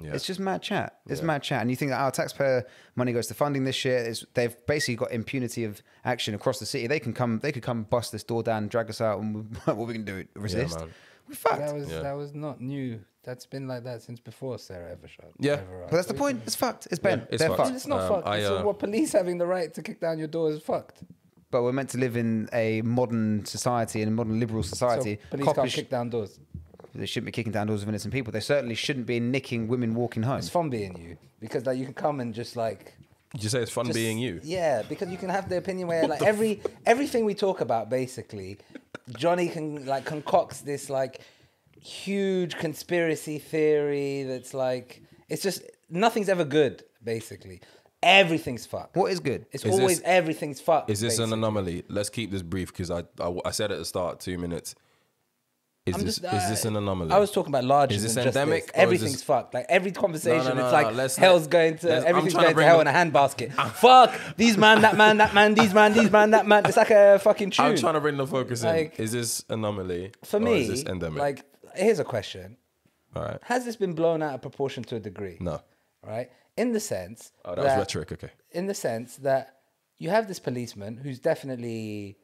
Yeah. It's just mad chat. It's mad chat. And you think that our taxpayer money goes to funding this shit. They've basically got impunity of action across the city. They could come bust this door down, drag us out, and what we can do? Resist? man. We're fucked. That was not new. That's been like that since before Sarah Everard. Yeah. But that's the point. It's fucked. It's bent. it's They're fucked. fucked. It's not fucked. So what police having the right to kick down your door is fucked. But we're meant to live in a modern society, in a modern liberal society. So police Coppers can't kick down doors. They shouldn't be kicking down doors of innocent people. They certainly shouldn't be nicking women walking home. It's fun being you because like you can come and just like. Did you say it's fun being you? Yeah, because you can have the opinion where like everything we talk about basically, Johnny can like concocts this like huge conspiracy theory that's like it's just nothing's ever good basically. Everything's fucked. What is good? It's Is always this- everything's fucked. Is this basically. an anomaly? Let's keep this brief because I said at the start 2 minutes. Is this an anomaly? I was talking about larger. Is this than just endemic, this. or is Everything's this- fucked. Like every conversation, No, it's no, like let's- hell's going to. let's- I'm Everything's trying to going to bring hell the- in a handbasket. Fuck these man, that man, these man, that man. It's like a fucking tune. I'm trying to bring the focus in. Like- Is this anomaly? For or me, is this endemic? like here's a question: all right. has this been blown out of proportion to a degree? No. Right? In the sense Oh, that was rhetoric. Okay. in the sense that you have this policeman who's definitely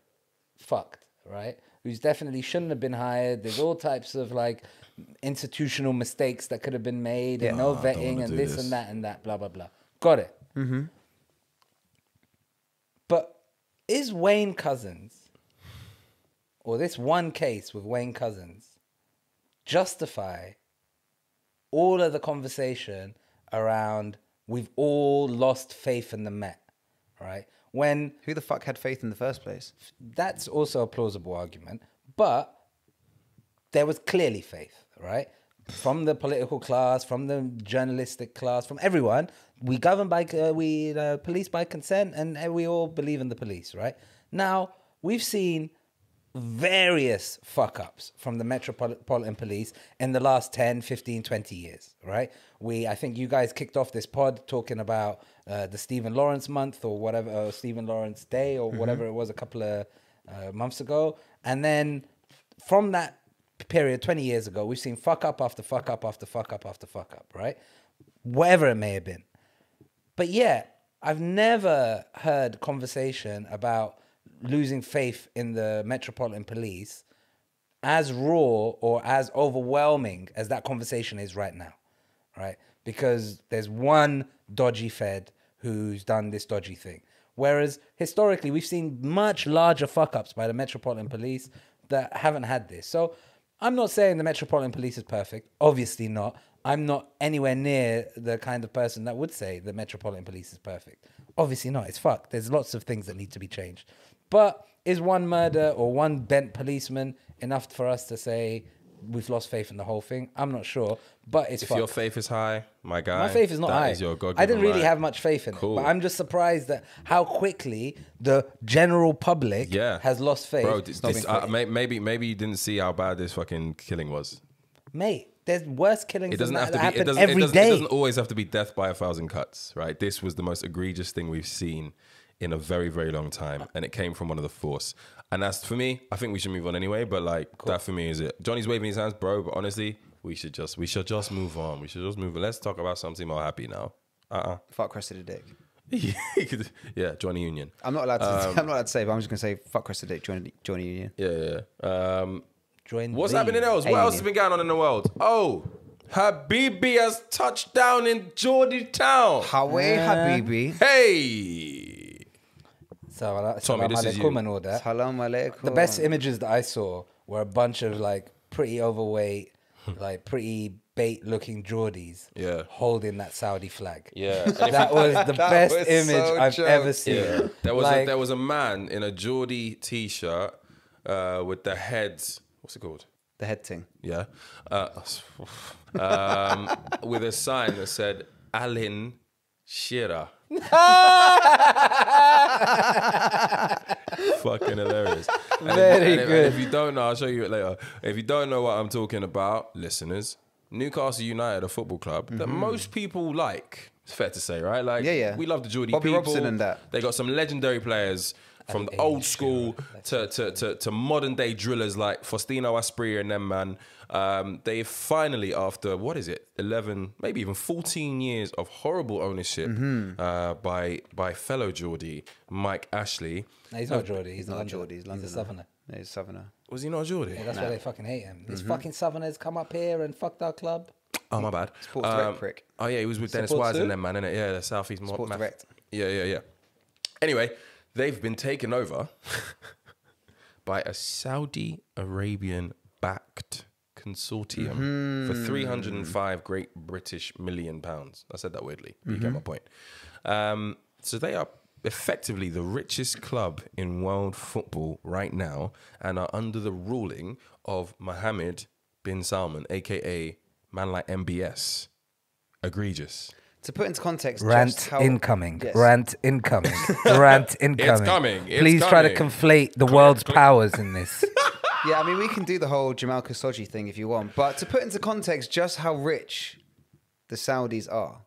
fucked, right? who's definitely shouldn't have been hired. There's all types of like institutional mistakes that could have been made, and no vetting, and this and that, blah, blah, blah. Got it. Mm-hmm. But is Wayne Couzens, or this one case with Wayne Couzens, justify all of the conversation around we've all lost faith in the Met, right? When Who the fuck had faith in the first place? that's also a plausible argument, but there was clearly faith, right? From the political class, from the journalistic class, from everyone. We govern by, police by consent, and we all believe in the police, right? Now, we've seen various fuck-ups from the Metropolitan Police in the last 10, 15, 20 years, right? I think you guys kicked off this pod talking about the Stephen Lawrence month or whatever, or Stephen Lawrence Day or whatever it was a couple of months ago. And then from that period, 20 years ago, we've seen fuck-up after fuck-up after fuck-up after fuck-up, right? Whatever it may have been. But yeah, I've never heard conversation about losing faith in the Metropolitan Police as raw or as overwhelming as that conversation is right now, right? Because there's one dodgy Fed who's done this dodgy thing. Whereas historically, we've seen much larger fuck-ups by the Metropolitan Police that haven't had this. So I'm not saying the Metropolitan Police is perfect. Obviously not. I'm not anywhere near the kind of person that would say the Metropolitan Police is perfect. Obviously not. It's fucked. There's lots of things that need to be changed. But is one murder or one bent policeman enough for us to say we've lost faith in the whole thing? I'm not sure, but it's If your faith is high, my guy, my faith is not that high. is your God-given I didn't really right. have much faith in Cool. it, but I'm just surprised at how quickly the general public has lost faith. Bro, maybe you didn't see how bad this fucking killing was. Mate, there's worse killings It doesn't than have that to be. happen It doesn't, every it, doesn't, day. it doesn't always have to be death by 1,000 cuts, right? This was the most egregious thing we've seen in a very, very long time, and it came from one of the force. And that's for me. I think we should move on anyway. But like that for me is it. Johnny's waving his hands, bro. But honestly, we should just move on. We should just move on. Let's talk about something more happy now. Fuck rest of the dick. Yeah, Johnny Union. I'm not allowed to. I'm not allowed to say, but I'm just gonna say fuck rest of the dick. Johnny Union. Yeah. Join What's the happening else? What else has been going on in the world? Oh, Habibi has touched down in Geordie Town. Hawaii Habibi. Hey. Tommy, this is you. and all that. Salam alaikum. The best images that I saw were a bunch of like pretty overweight, like pretty bait-looking Geordies, holding that Saudi flag. Yeah, that was the best image I've ever seen. Yeah. There was a man in a Geordie t-shirt with the heads. What's it called? The head thing. Yeah, with a sign that said Alan Shearer. Fucking hilarious. Very good. If you don't know, I'll show you it later. If you don't know what I'm talking about, listeners, Newcastle United, a football club that most people like. It's fair to say, right? Like, we love the Geordie Bobby people. Robson and that. They got some legendary players from the old school to modern day drillers like Faustino Asprilla and them, man. They finally, after, 11, maybe even 14 years of horrible ownership by fellow Geordie, Mike Ashley. No, he's not Geordie. He's not Geordie. He's Londoner. He's a Southerner. Yeah, he's a Southerner. Was he not a Geordie? Yeah, that's why they fucking hate him. These fucking Southerners come up here and fucked our club. Oh, my bad. Sports Direct prick. Oh, yeah, he was with Dennis Sports Wise who? and them, man, innit? Yeah, the South East Sports Direct. Yeah. Anyway, they've been taken over by a Saudi Arabian-backed consortium for 305 Great British million pounds. I said that weirdly, but you get my point. So they are effectively the richest club in world football right now and are under the ruling of Mohammed bin Salman, a.k.a. man like MBS. Egregious. To put into context, Rant just how incoming. Yes. Rant incoming. Rant incoming. It's coming. It's Please try to coming. conflate the world's powers in this. Yeah, I mean, we can do the whole Jamal Khashoggi thing if you want, but to put into context just how rich the Saudis are,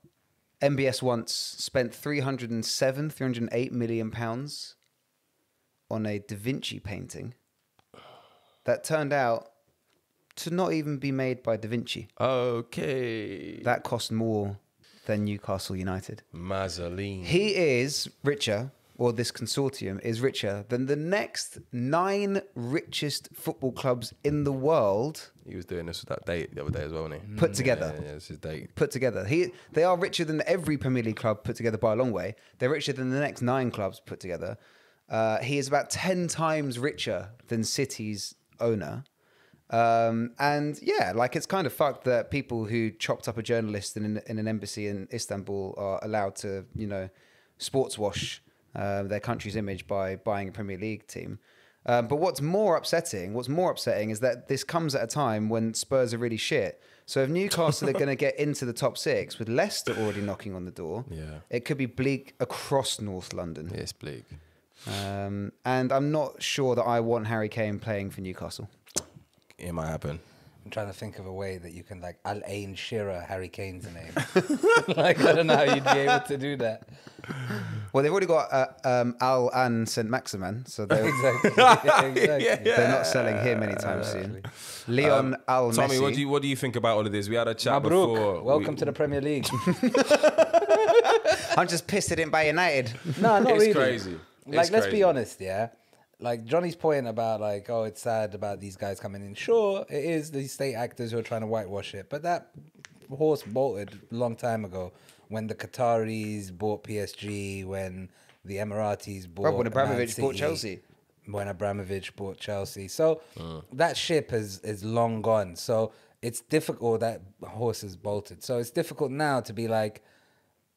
MBS once spent 308 million pounds on a Da Vinci painting that turned out to not even be made by Da Vinci. Okay. That cost more than Newcastle United. Mazzoline. He is richer. or this consortium, is richer than the next 9 richest football clubs in the world. He was doing this with that date the other day as well, wasn't he? Put together. Yeah, it's his date. Put together. They are richer than every Premier League club put together by a long way. They're richer than the next 9 clubs put together. He is about 10 times richer than City's owner. And yeah, like it's kind of fucked that people who chopped up a journalist in an embassy in Istanbul are allowed to, sports wash their country's image by buying a Premier League team. But what's more upsetting is that this comes at a time when Spurs are really shit. So if Newcastle are going to get into the top 6 with Leicester already knocking on the door, it could be bleak across North London. Yeah, it's bleak. And I'm not sure that I want Harry Kane playing for Newcastle. It might happen. I'm trying to think of a way that you can like Al-Ain Shearer Harry Kane's name. Like I don't know how you'd be able to do that. Well, they've already got Al-An St. Maximan, so they're, Exactly. they're not selling him anytime soon. Leon Al-Messi. Tommy, what do you think about all of this? We had a chat Mabruk, before. welcome to the Premier League. I'm just pissed it didn't buy United. No, not It's really. crazy. Like, It's let's be crazy. honest, yeah. Like Johnny's point about like, oh, it's sad about these guys coming in. Sure, it is these state actors who are trying to whitewash it, but that horse bolted a long time ago when the Qataris bought PSG, when the Emiratis bought When Man Abramovich bought City, Chelsea. when Abramovich bought Chelsea. So that ship is long gone. So it's difficult. That horse is bolted. So it's difficult now to be like,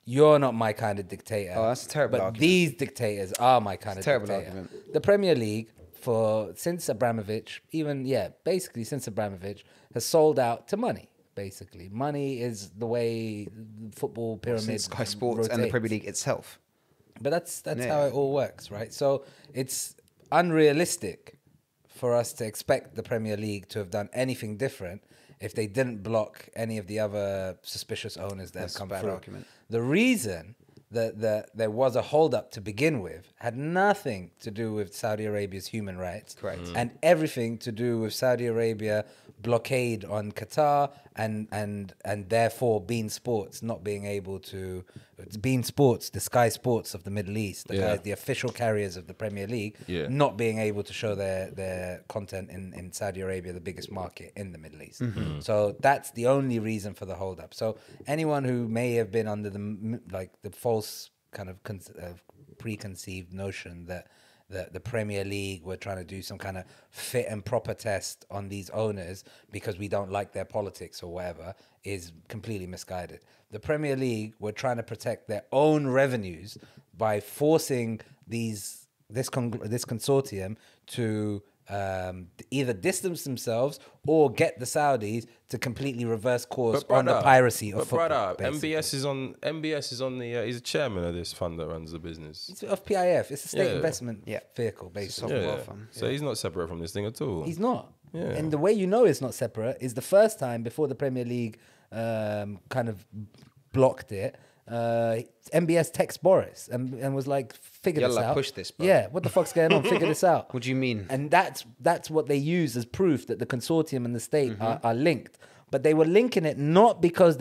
you're not my kind of dictator. Oh, that's a terrible But argument. these dictators are my kind of terrible dictator. argument. The Premier League, since Abramovich, basically since Abramovich, has sold out to money. Basically, money is the way the football pyramid Since Sky Sports rotates. and the Premier League itself. But that's Yeah. how it all works, right? So it's unrealistic for us to expect the Premier League to have done anything different if they didn't block any of the other suspicious owners that That's have come a bad through. argument. The reason that there was a hold-up to begin with had nothing to do with Saudi Arabia's human rights. Correct. And everything to do with Saudi Arabia blockade on Qatar and therefore Bein Sports not being able to... Bein Sports, the Sky Sports of the Middle East, the official carriers of the Premier League, not being able to show their content in Saudi Arabia, the biggest market in the Middle East. So that's the only reason for the hold-up. So anyone who may have been under the false kind of preconceived notion that the Premier League were trying to do some kind of fit and proper test on these owners because we don't like their politics or whatever is completely misguided. The Premier League were trying to protect their own revenues by forcing this consortium to either distance themselves or get the Saudis to completely reverse course on the piracy of football. Brother, basically. MBS is on the. He's a chairman of this fund that runs the business. It's of PIF. It's a state Yeah. investment vehicle, basically. Sovereign wealth fund. So he's not separate from this thing at all. He's not. Yeah. And the way you know it's not separate is the first time before the Premier League kind of blocked it. MBS texted Boris and was like, figure this Yalla, out. push this, bro. Yeah, what the fuck's going on? Figure this out. What do you mean? And that's what they use as proof that the consortium and the state Mm-hmm. are linked. But they were linking it not because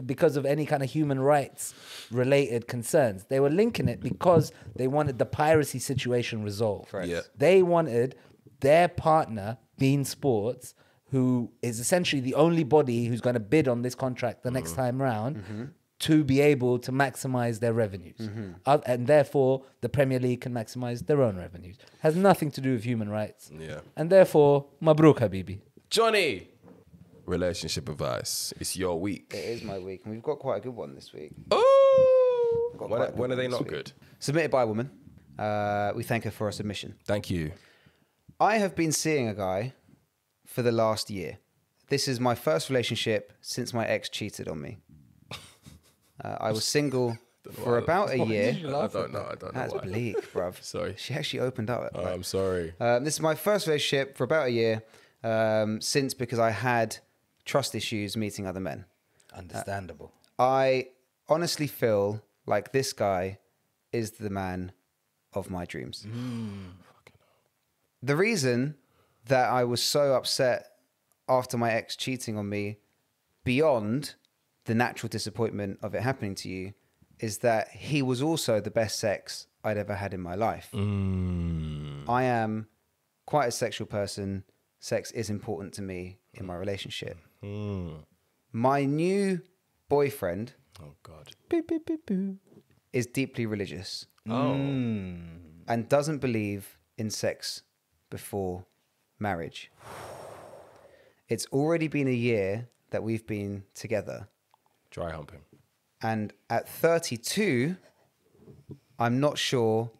because of any kind of human rights related concerns. They were linking it because they wanted the piracy situation resolved. Correct. Yeah. They wanted their partner, Bein Sports, who is essentially the only body who's going to bid on this contract the next time round, to be able to maximize their revenues. And therefore, the Premier League can maximize their own revenues. Has nothing to do with human rights. Yeah. And therefore, Mabruk, Habibi. Johnny, relationship advice. It's your week. It is my week, and we've got quite a good one this week. Oh, Got quite a good when are one they this not week. good? Submitted by a woman. We thank her for her submission. Thank you. I have been seeing a guy for the last year. This is my first relationship since my ex cheated on me. I was single for about a year. I don't know. That's why. bleak, bruv. Sorry. She actually opened up. Oh, I'm sorry. This is my first relationship for about a year since because I had trust issues meeting other men. Understandable. I honestly feel like this guy is the man of my dreams. The reason that I was so upset after my ex cheating on me, beyond the natural disappointment of it happening to you, is that he was also the best sex I'd ever had in my life. I am quite a sexual person. Sex is important to me in my relationship. My new boyfriend Oh God. is deeply religious Oh. and doesn't believe in sex before marriage. It's already been a year that we've been together. Dry humping. And at 32, I'm not sure,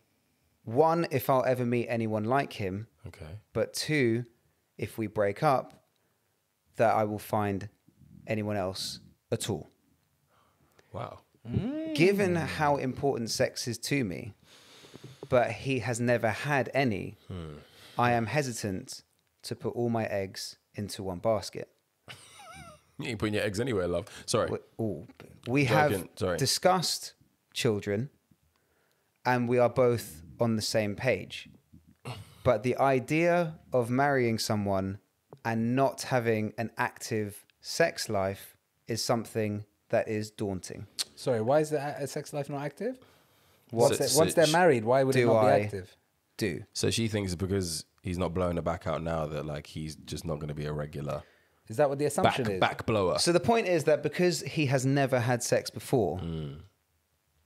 one, if I'll ever meet anyone like him, Okay. but two, if we break up, that I will find anyone else at all. Wow. Given how important sex is to me, but he has never had any, I am hesitant to put all my eggs into one basket. You ain't putting your eggs anywhere, love. Sorry. We have Joking, sorry. discussed children and we are both on the same page. But the idea of marrying someone and not having an active sex life is something that is daunting. Sorry, why is the sex life not active? What- Once they're married, why would it do not be I active? do? So she thinks because he's not blowing her back out now that like he's just not going to be a regular Is that what the assumption is? back blower. So the point is that because he has never had sex before,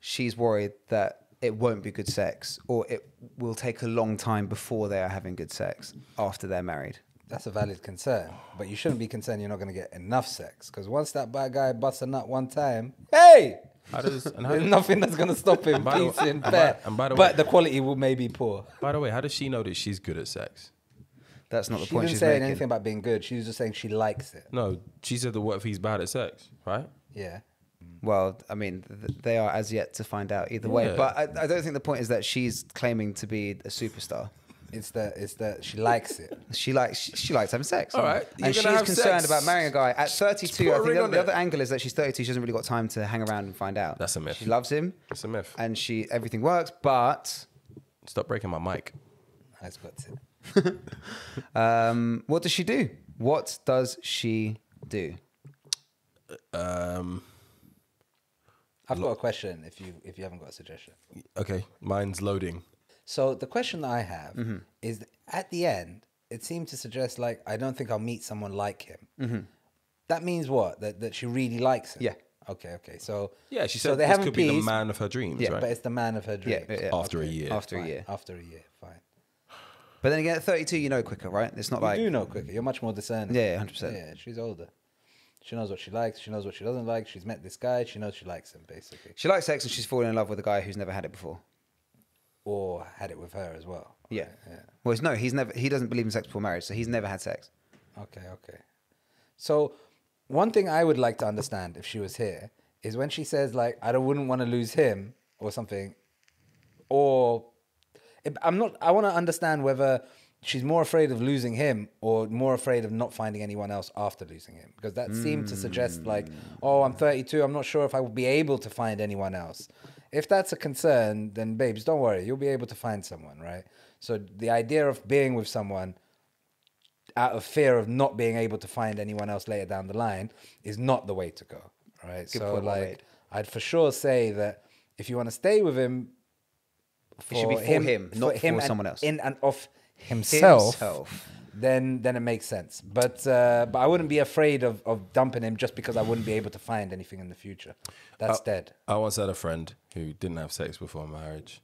she's worried that it won't be good sex or it will take a long time before they are having good sex after they're married. That's a valid concern, but you shouldn't be concerned you're not going to get enough sex, because once that bad guy busts a nut one time, hey, How does, and how there's does, nothing that's going to stop him. by the Peace way- and and fair. by- and by the But way- the quality will maybe poor. by the way, how does she know that she's good at sex? That's not the She point didn't she's say making. anything about being good. She was just saying she likes it. No, she said that what if he's bad at sex, right? Yeah. Well, I mean, they are as yet to find out either way. Yeah. But I don't think the point is that she's claiming to be a superstar. It's that she likes it. She likes having sex. All right, you're And she's gonna have concerned sex. about marrying a guy at 32. put I a think ring on the it. other angle is that she's 32. She hasn't really got time to hang around and find out. That's a myth. She loves him, It's a myth. and everything works. But Stop breaking my mic. I suppose it. what does she do? What does she do? I've got a question if you haven't got a suggestion. Okay, mine's loading. So the question that I have is that at the end, it seemed to suggest like, I don't think I'll meet someone like him. That means what? That she really likes him? Yeah. Okay. So Yeah, she so said they this haven't could be the peaced, man of her dreams, Yeah, right? but it's the man of her dreams. Yeah. After a year. After a Fine. year. After a year, fine. But then again, at 32, you know quicker, right? It's not You like do know quicker. You're much more discerning. Yeah, 100%. Yeah, she's older. She knows what she likes. She knows what she doesn't like. She's met this guy. She knows she likes him, basically. she likes sex and she's falling in love with a guy who's never had it before. Or had it with her as well. Yeah. Yeah. Well, he doesn't believe in sex before marriage, so he's never had sex. Okay. So one thing I would like to understand if she was here is when she says like, wouldn't want to lose him or something, or I want to understand whether she's more afraid of losing him or more afraid of not finding anyone else after losing him, because that seemed to suggest like, oh, I'm 32, I'm not sure if I will be able to find anyone else. If that's a concern, then babes, don't worry, you'll be able to find someone, right? So the idea of being with someone out of fear of not being able to find anyone else later down the line is not the way to go, right? Good so point, well like, made. I'd for sure say that if you want to stay with him, It should be for him, not for and someone else. in and of himself. Himself. Then it makes sense. But I wouldn't be afraid of dumping him just because I wouldn't be able to find anything in the future. That's dead. I once had a friend who didn't have sex before marriage.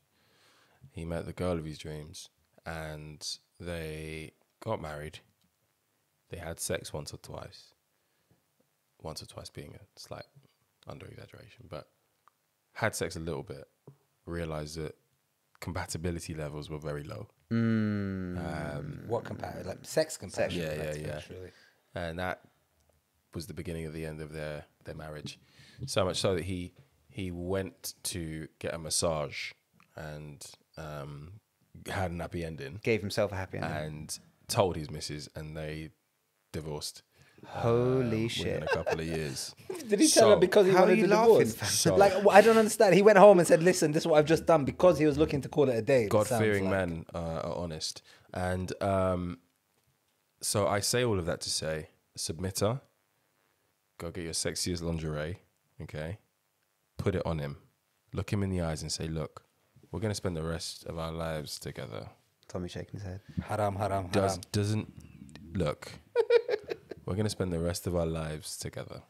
He met the girl of his dreams and they got married. They had sex once or twice. Once or twice being a slight under-exaggeration, but had sex a little bit, realized that compatibility levels were very low. What compatibility? Like sex compatibility. Yeah. Literally. And that was the beginning of the end of their marriage. So much so that he went to get a massage and had an happy ending Gave himself a happy ending. and told his missus, and they divorced. Holy Within shit. a couple of years. Did he tell her because he How wanted are you to laughing, divorce? fam? So- Like, I don't understand. He went home and said, "Listen, this is what I've just done," because he was looking to call it a day. it sounds God-fearing like. men are honest. And so I say all of that to say, submitter, go get your sexiest lingerie, okay? Put it on him. Look him in the eyes and say, look, we're going to spend the rest of our lives together. Tommy shaking his head. Haram, haram, haram. Doesn't look. We're going to spend the rest of our lives together.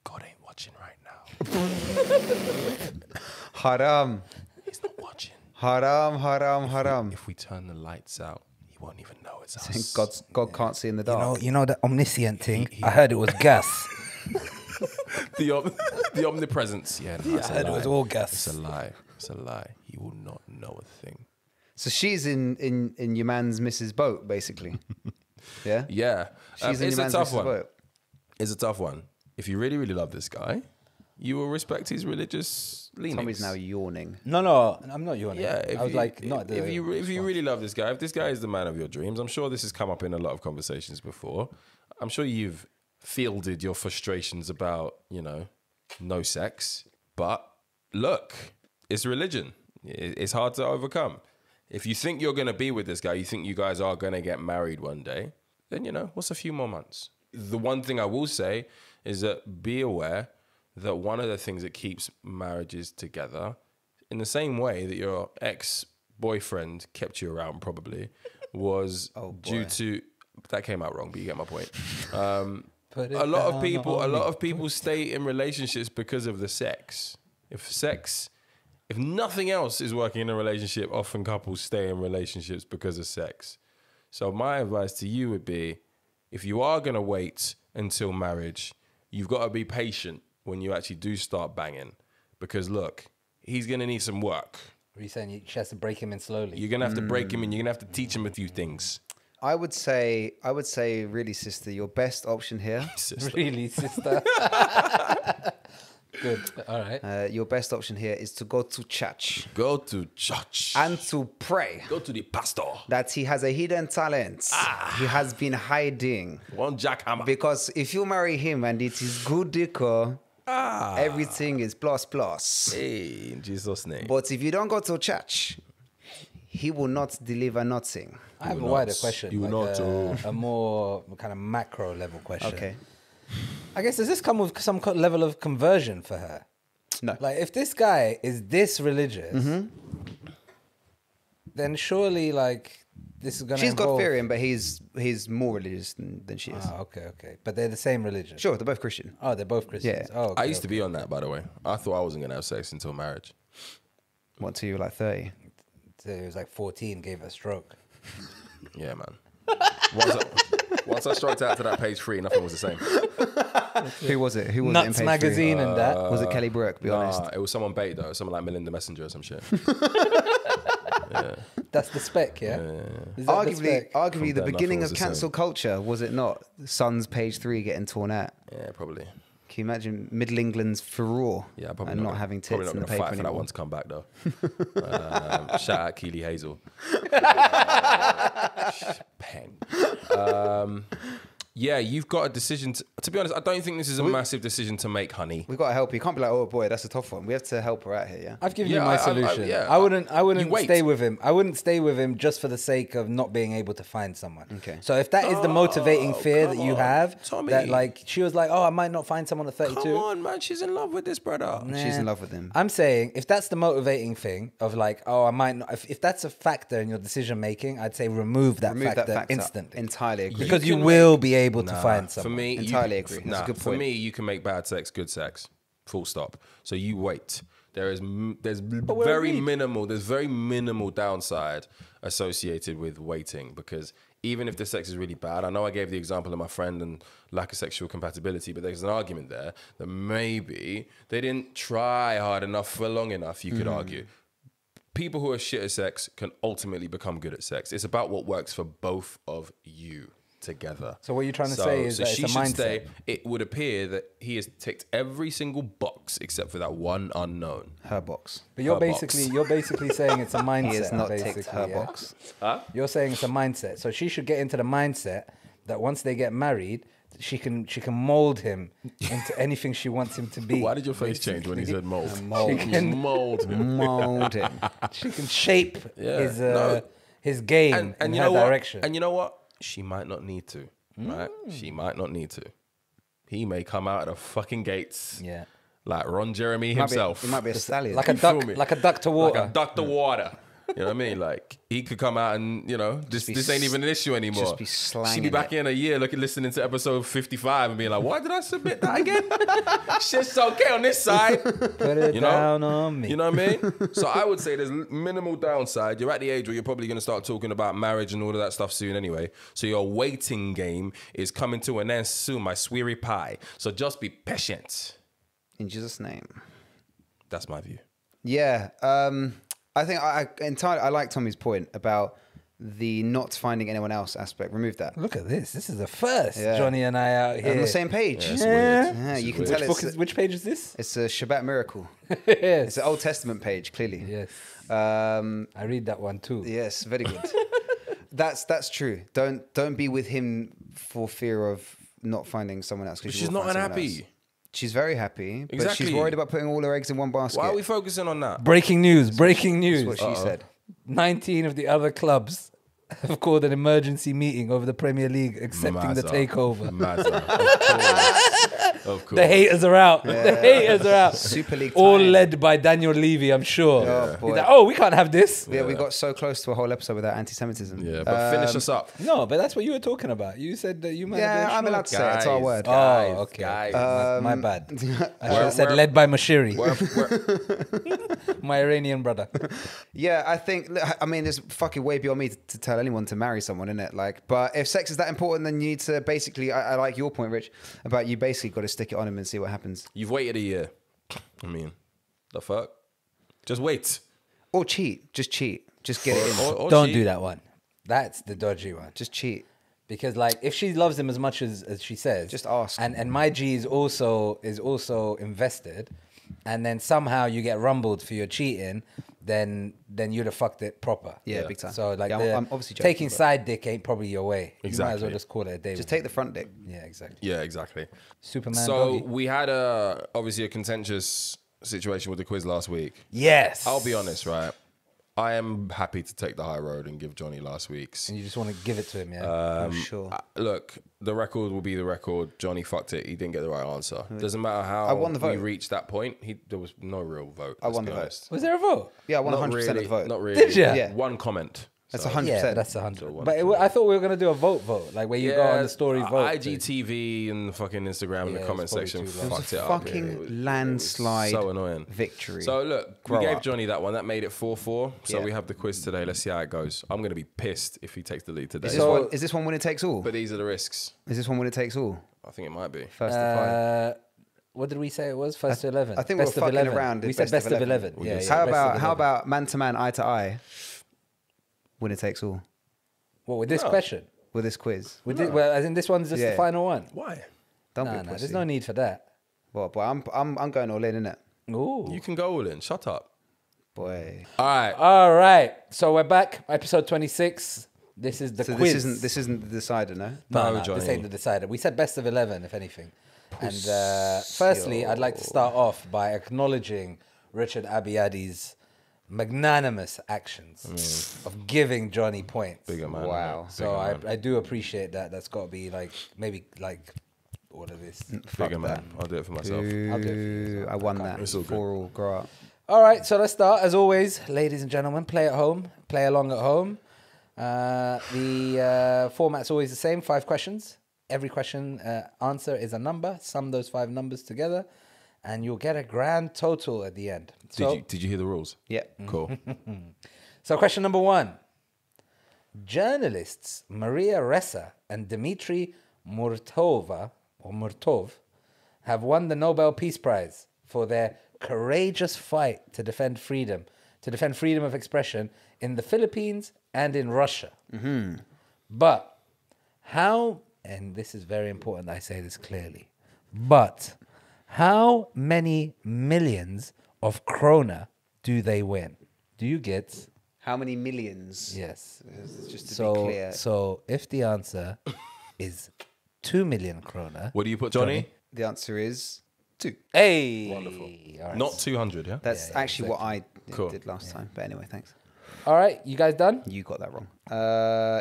God ain't watching right now. Haram. He's not watching. Haram, haram, haram. If we turn the lights out, he won't even know it's us. God can't see in the dark. You know the omniscient thing? I heard it was gas. The omnipresence. Yeah, no, I heard it was all gas. It's a lie. It's a lie. He will not know a thing. So she's in your man's Mrs. Boat, basically. Yeah? Yeah. She's in it's your a man's tough Mrs. one. Boat. It's a tough one. If you really, really love this guy, you will respect his religious leanings. Tommy's now yawning. No, I'm not yawning. Yeah, I was like, not the. if you really love this guy, if this guy is the man of your dreams, I'm sure this has come up in a lot of conversations before. I'm sure you've fielded your frustrations about, no sex. But look, it's religion. It's hard to overcome. If you think you're going to be with this guy, you think you guys are going to get married one day, then, what's a few more months? The one thing I will say is that be aware that one of the things that keeps marriages together, in the same way that your ex-boyfriend kept you around probably, was due to... That came out wrong, but you get my point. A lot of people stay in relationships because of the sex. If nothing else is working in a relationship, often couples stay in relationships because of sex. So my advice to you would be, if you are going to wait until marriage, you've got to be patient when you actually do start banging. Because look, he's going to need some work. Are you saying she has to break him in slowly? You're going to have to break him in. You're going to have to teach him a few things. I would say, really, sister, your best option here. Sister. Really, sister? Good. All right. Your best option here is to go to church Go to church. and to pray Go to the pastor. that he has a hidden talent. He has been hiding. One jackhammer. Because if you marry him and it is good decor, everything is plus plus. Hey, in Jesus' name. But if you don't go to church, he will not deliver nothing. I have a will wider not. question. You will not. A more kind of macro level question. Okay. I guess, does this come with some level of conversion for her? No. Like, if this guy is this religious, then surely, like, this is going to She's involve... God-fearing, but he's more religious than she is. Oh, okay. But they're the same religion? Sure, they're both Christian. Oh, they're both Christians? Yeah. Oh, okay, I used to be on that, by the way. I thought I wasn't going to have sex until marriage. What, till you were like 30? So he was like 14, gave her a stroke. Yeah, man. Once I stroked out to that page 3, nothing was the same. Who was it? Who was it in Nuts page magazine 3? and that. Was it Kelly Brook? Be honest. It was someone bait, though. Someone like Melinda Messenger or some shit. That's the spec, yeah? Is that the spec? Arguably the From that, beginning nothing of was the cancel same. culture, was it not? Sun's page 3 getting torn out. Yeah, probably. Can you imagine Middle England's furore Yeah, probably and not gonna- having probably tits in the not paper gonna fight for that anymore? one to come back, though. Shout out Keely Hazel. Pen. Yeah, you've got a decision. To be honest, I don't think this is a massive decision to make, honey. We've got to help you. You can't be like, oh boy, that's a tough one. We have to help her out here, yeah? I've given Yeah, you my I solution. yeah. I wouldn't You wait. stay with him. I wouldn't stay with him just for the sake of not being able to find someone. Okay. So if that is the motivating fear that come you on, have, Tommy. that like she was like, oh, I might not find someone at 32. Come on, man. She's in love with this brother. She's in love with him. I'm saying if that's the motivating thing of like, oh, I might not. If that's a factor in your decision making, I'd say remove that factor instantly. Entirely agree. Because you can will be able to find For someone. me, Entirely agree. That's a good For point. me, you can make bad sex good sex. Full stop. So you wait. There's very minimal downside associated with waiting, because even if the sex is really bad, I know I gave the example of my friend and lack of sexual compatibility, but there's an argument there that maybe they didn't try hard enough for long enough, you could argue. People who are shit at sex can ultimately become good at sex. It's about what works for both of you together. So what you're trying to say is that it's she a should mindset. stay. It would appear that he has ticked every single box except for that one unknown. Her box. But you're Her box. basically saying it's a mindset. He has not basically, ticked her yeah? box. You're saying it's a mindset. So she should get into the mindset that once they get married, she can mold him into anything she wants him to be. Why did your face change when he said mold? Mold. Mold him. Mold him. She can shape No. his game in you her know what? direction. And you know what? She might not need to. Right? She might not need to. He may come out of the fucking gates. Yeah. like Ron Jeremy himself. He might be a stallion. Like a duck, like a duck to water. Like a duck to water. You know what I mean? Like he could come out and this ain't even an issue anymore. Just be slanging. She'd be back in a year, listening to episode 55 and being like, "Why did I submit that again? Shit's okay on this side." Put it down on me. You know what I mean? So I would say there's minimal downside. You're at the age where you're probably going to start talking about marriage and all of that stuff soon anyway. So your waiting game is coming to an end soon, my sweetie pie. So just be patient. In Jesus' name. That's my view. Yeah. I think I like Tommy's point about the not finding anyone else aspect. Remove that. Look at this. This is the first. Yeah. Johnny and I out here. On the same page. Yeah, it's weird. Yeah, you can weird. tell Which page is this? it's a Shabbat miracle. Yes. It's an Old Testament page, clearly. Yes. I read that one too. Yes, very good. That's true. Don't be with him for fear of not finding someone else. But she's not unhappy. She's very happy, but Exactly. she's worried about putting all her eggs in one basket. Why are we focusing on that? Breaking news. Breaking news. That's what she said. 19 of the other clubs have called an emergency meeting over the Premier League accepting the takeover. Of course. The haters are out. The haters are out. Super League All time. led by Daniel Levy, I'm sure. Oh, boy. He's like, oh, we can't have this. Yeah, we got so close to a whole episode without anti-Semitism. Yeah, but finish us up. No, but that's what you were talking about. You said that you might have Yeah, been I'm allowed to say it. It's our word. Oh, okay. Guys. My bad. I should have said led by Mashiri, my Iranian brother. Yeah, I think. I mean, it's fucking way beyond me to tell anyone to marry someone, isn't it? Like, but if sex is that important, then you need to basically. I like your point, Rich, about you basically got to stick it on him and see what happens. You've waited a year. I mean, the fuck? Just wait. Or cheat. Just cheat. Just get it in. Or Don't cheat. do that one. That's the dodgy one. Just cheat. Because like if she loves him as much as she says, Just ask. And my G is also invested, and then somehow you get rumbled for your cheating, then you'd have fucked it proper. Yeah, big time. So like Yeah, I'm obviously joking, taking but- side dick ain't probably your way. You might as well Exactly. just call it a day. Just with take the front dick. it. Yeah, exactly. Yeah, exactly. Superman. So doggy. we had obviously a contentious situation with the quiz last week. Yes. I'll be honest, right? I am happy to take the high road and give Johnny last week's. And you just want to give it to him, yeah. I'm sure. Look, the record will be the record. Johnny fucked it. He didn't get the right answer. Doesn't matter how I won the we vote. reached that point. There was no real vote. I won the vote. honest. Was there a vote? Yeah, I won Not 100% really, of the vote. Not really. Did ya? Yeah. One comment. That's So- 100%. Yeah, that's 100. one But I thought we were gonna do a vote, like where you go on the story vote. IGTV and the fucking Instagram and Yeah, the it comment was probably section too long. fucked it up. Fucking Yeah, it was landslide so annoying. victory. So look, Grow we gave up. Johnny that one. That made it 4-4. So Yeah. we have the quiz today. Let's see how it goes. I'm gonna be pissed if he takes the lead today. Is this one winner takes all? But these are the risks. Is this one winner takes all? I think it might be. First to five. What did we say it was? First to 11. I think we best were of fucking 11. around. We said best of 11. Yeah, yeah. How best of about 11. man to man, eye to eye? Winner takes all. What with this No. question? With this quiz. Well, as in this one's just Yeah. the final one. Why? Don't No, be a no, pussy. there's no need for that. Well, boy, I'm going all in, innit? Ooh. You can go all in. Shut up. Boy. All right. All right. So we're back. Episode 26. This is the So quiz. this isn't the decider, no? No, No, this Johnny. ain't the decider. We said best of 11, if anything. And firstly, I'd like to start off by acknowledging Richard Abiadi's magnanimous actions of giving Johnny points. Bigger man. Wow. So I do appreciate that. That's got to be like, maybe like, what of this? Bigger man. I'll do it for myself. I'll do it for you. Ooh, I won that. It's all good. For all, grow up. All right, so let's start. As always, ladies and gentlemen, play at home, play along at home. The format's always the same, 5 questions. Every question answer is a number. Sum those 5 numbers together, and you'll get a grand total at the end. So, Did you hear the rules? Yeah. Cool. so question number 1. Journalists Maria Ressa and Dmitry Murtov have won the Nobel Peace Prize for their courageous fight to defend freedom of expression in the Philippines and in Russia. But how, and this is very important I say this clearly, but how many millions of krona do they win? Do you get? How many millions? Yes. Just to be clear. So if the answer is 2 million krona, What do you put, Johnny? The answer is 2. hey, Wonderful. All right. Not 200, yeah? That's actually what I Cool. did last time. But anyway, thanks. All right, you guys done? You got that wrong.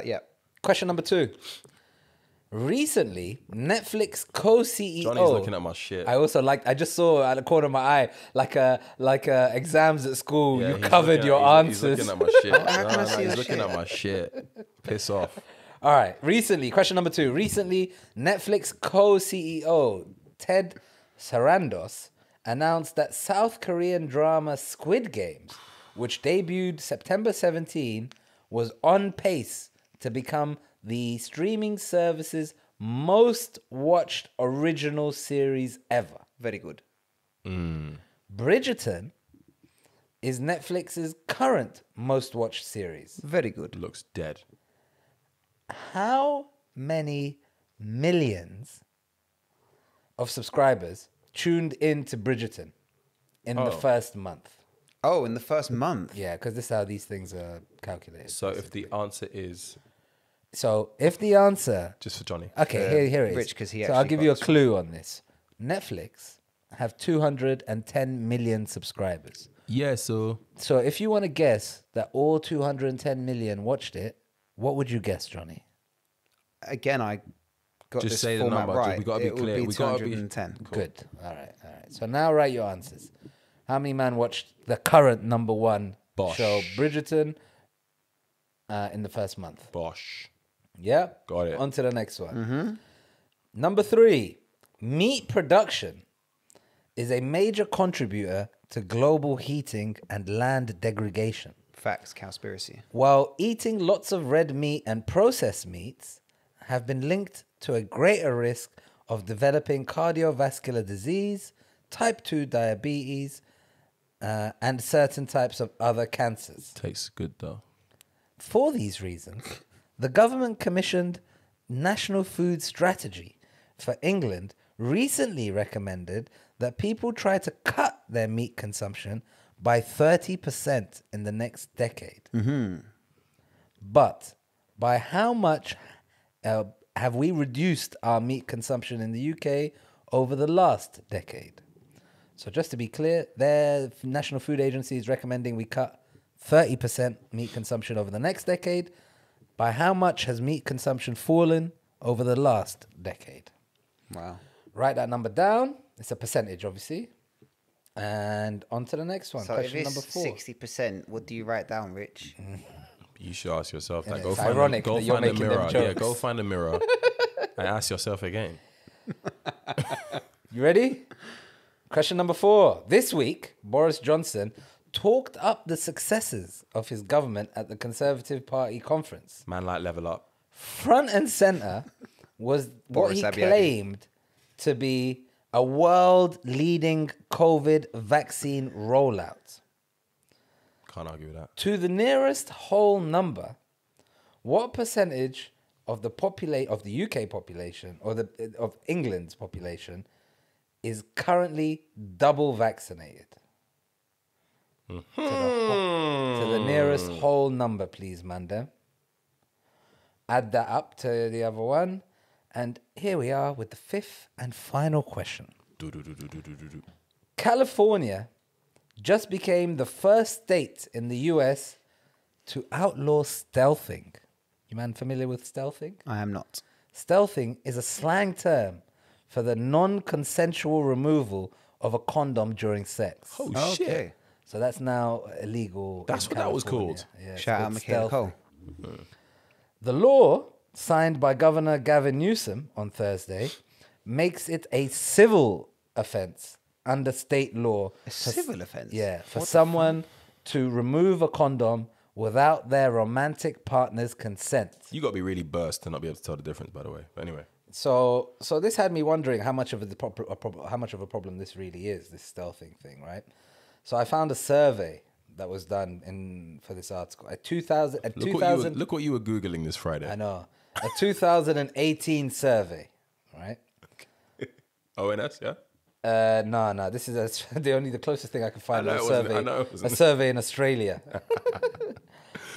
Yeah. Question number 2. Recently, Netflix co-CEO. Johnny's looking at my shit. I just saw at the corner of my eye, like exams at school. Yeah, You he's covered looking your at, answers. He's looking at my shit. How can I see He's your looking shit? at my shit. Piss off. All right. Recently, question number 2. Recently, Netflix co-CEO Ted Sarandos announced that South Korean drama Squid Games, which debuted September 17, was on pace to become the streaming service's most watched original series ever. Very good. Bridgerton is Netflix's current most watched series. Very good. Looks dead. How many millions of subscribers tuned into Bridgerton in the first month? Oh, in the first month. Yeah, because this is how these things are calculated. So if the answer is So if the answer... just for Johnny. Okay, here it is. Rich, 'cause he so I'll actually give got you a this clue on this. Netflix have 210 million subscribers. Yeah, so So if you want to guess that all 210 million watched it, what would you guess, Johnny? Again, I got Just this say the format number. right. We gotta be it would clear. be We gotta be- 210. Good. All right. So now write your answers. How many man watched the current number one Bosh. show, Bridgerton, in the first month? Bosh. Yeah? Got it. On to the next one. Number 3, meat production is a major contributor to global heating and land degradation. Facts, cowspiracy. While eating lots of red meat and processed meats have been linked to a greater risk of developing cardiovascular disease, type 2 diabetes, and certain types of other cancers. Tastes good though. For these reasons, the government commissioned National Food Strategy for England recently recommended that people try to cut their meat consumption by 30% in the next decade. But by how much have we reduced our meat consumption in the UK over the last decade? So just to be clear, their National Food Agency is recommending we cut 30% meat consumption over the next decade. By how much has meat consumption fallen over the last decade? Wow. Write that number down. It's a percentage, obviously. And on to the next one. So Question if number it's 4. 60%, what do you write down, Rich? You should ask yourself that. Yeah, Go it's find, ironic go that you're find a making them mirror. Yeah, jokes. go find a mirror and ask yourself again. You ready? Question number 4. This week, Boris Johnson talked up the successes of his government at the Conservative Party conference. Man, like level up. Front and center was what Boris he Abiadi. claimed to be a world-leading COVID vaccine rollout. Can't argue with that. To the nearest whole number, what percentage of the of the UK population or of England's population is currently double vaccinated? To the nearest whole number, please, Manda. Add that up to the other one. And here we are with the 5th and final question. California just became the first state in the US to outlaw stealthing. You man familiar with stealthing? I am not. Stealthing is a slang term for the non-consensual removal of a condom during sex. Oh, shit. Okay. So that's now illegal. That's in what that was California. called. Yeah, it's Shout out called Michaela stealthing. Cole. The law, signed by Governor Gavin Newsom on Thursday, makes it a civil offence under state law. A civil offence? Yeah, for What the someone to remove a condom without their romantic partner's consent. You got to be really burst to not be able to tell the difference, by the way. But anyway. So this had me wondering how much of how much of a problem this really is, this stealthing thing, right? So I found a survey that was done for this article. Look what you were Googling this Friday. I know. A 2018 survey, right? ONS, yeah? No. This is the closest thing I can find. I know A it wasn't- survey, I know it wasn't. a survey in Australia.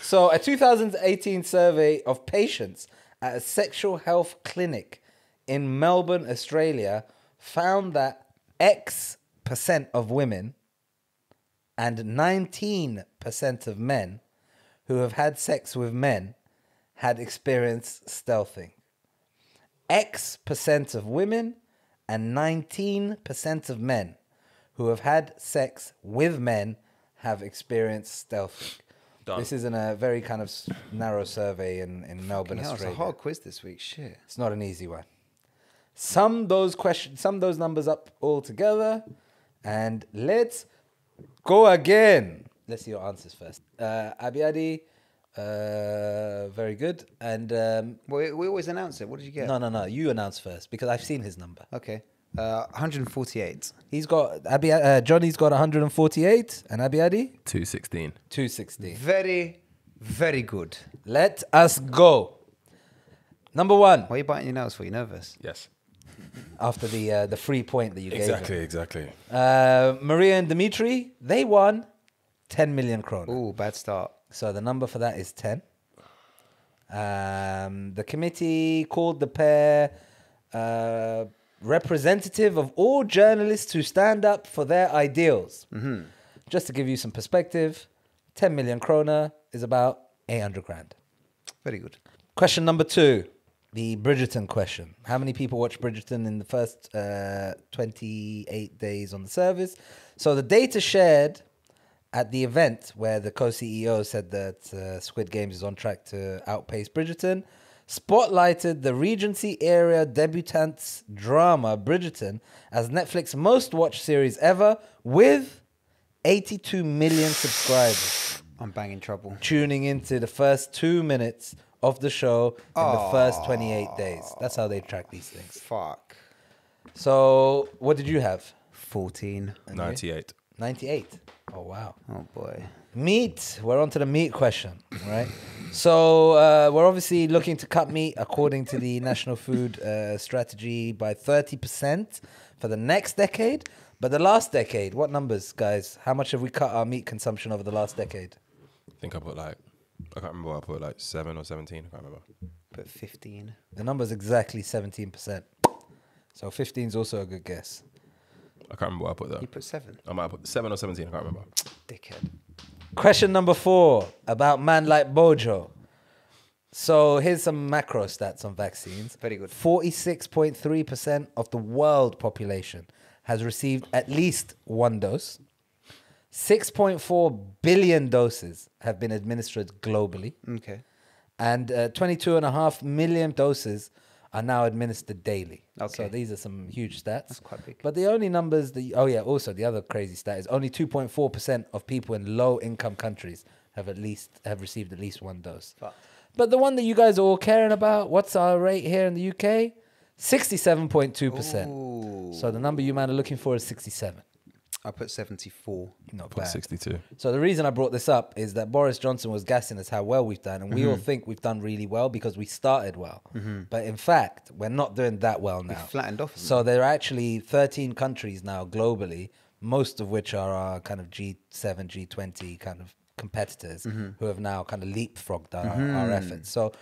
So, a 2018 survey of patients at a sexual health clinic in Melbourne, Australia, found that X% of women and 19% of men who have had sex with men had experienced stealthing. X% of women and 19% of men who have had sex with men have experienced stealthing. Done. This is in a very kind of narrow survey in Melbourne, Hell, it's Australia. a hard quiz this week. Shit. It's not an easy one. Sum those numbers up all together, and let's go again. Let's see your answers first. Abiadi, very good. And Well, we always announce it. What did you get? no. You announce first because I've seen his number. Okay. 148. He's got Johnny's got 148, and Abiadi 216. 260. Very, very good. Let us go. Number one. Why are you biting your nails for? You nervous? Yes. After the free point that you gave him. Exactly. Maria and Dimitri, they won 10 million krona. Ooh, bad start. So the number for that is 10. The committee called the pair representative of all journalists who stand up for their ideals. Mm-hmm. Just to give you some perspective, 10 million krona is about 800 grand. Very good. Question number 2, the Bridgerton question. How many people watched Bridgerton in the first 28 days on the service? So the data shared at the event where the co-CEO said that Squid Games is on track to outpace Bridgerton spotlighted the Regency era debutante drama Bridgerton as Netflix's most watched series ever with 82 million subscribers. I'm banging trouble. Tuning into the first 2 minutes of the show in the first 28 days. That's how they track these things. Fuck. So, what did you have? 14. 98. 98. Oh, wow. Oh, boy. Meat. We're on to the meat question, right? So, we're obviously looking to cut meat according to the National Food Strategy by 30% for the next decade. But the last decade, what numbers, guys? How much have we cut our meat consumption over the last decade? I think I put I can't remember what I put, like 7 or 17. I can't remember. Put 15. The number's exactly 17%. So 15 is also a good guess. I can't remember what I put You there. put 7. I might have put 7 or 17. I can't remember. Dickhead. Question number 4 about man like Bojo. So here's some macro stats on vaccines. Very good. 46.3% of the world population has received at least one dose. 6.4 billion doses have been administered globally. Okay. And 22.5 million doses are now administered daily. Okay. So these are some huge stats. That's quite big. But the only numbers also the other crazy stat is only 2.4% of people in low income countries have received at least one dose. Fuck. But the one that you guys are all caring about, what's our rate here in the UK? 67.2%. So the number you man are looking for is 67. I put 74. Not Put bad. 62. So the reason I brought this up is that Boris Johnson was gassing us how well we've done, and we all think we've done really well because we started well. But in fact, we're not doing that well now. Flattened off. So there are actually 13 countries now globally, most of which are our kind of G7, G20 kind of competitors who have now kind of leapfrogged our efforts. So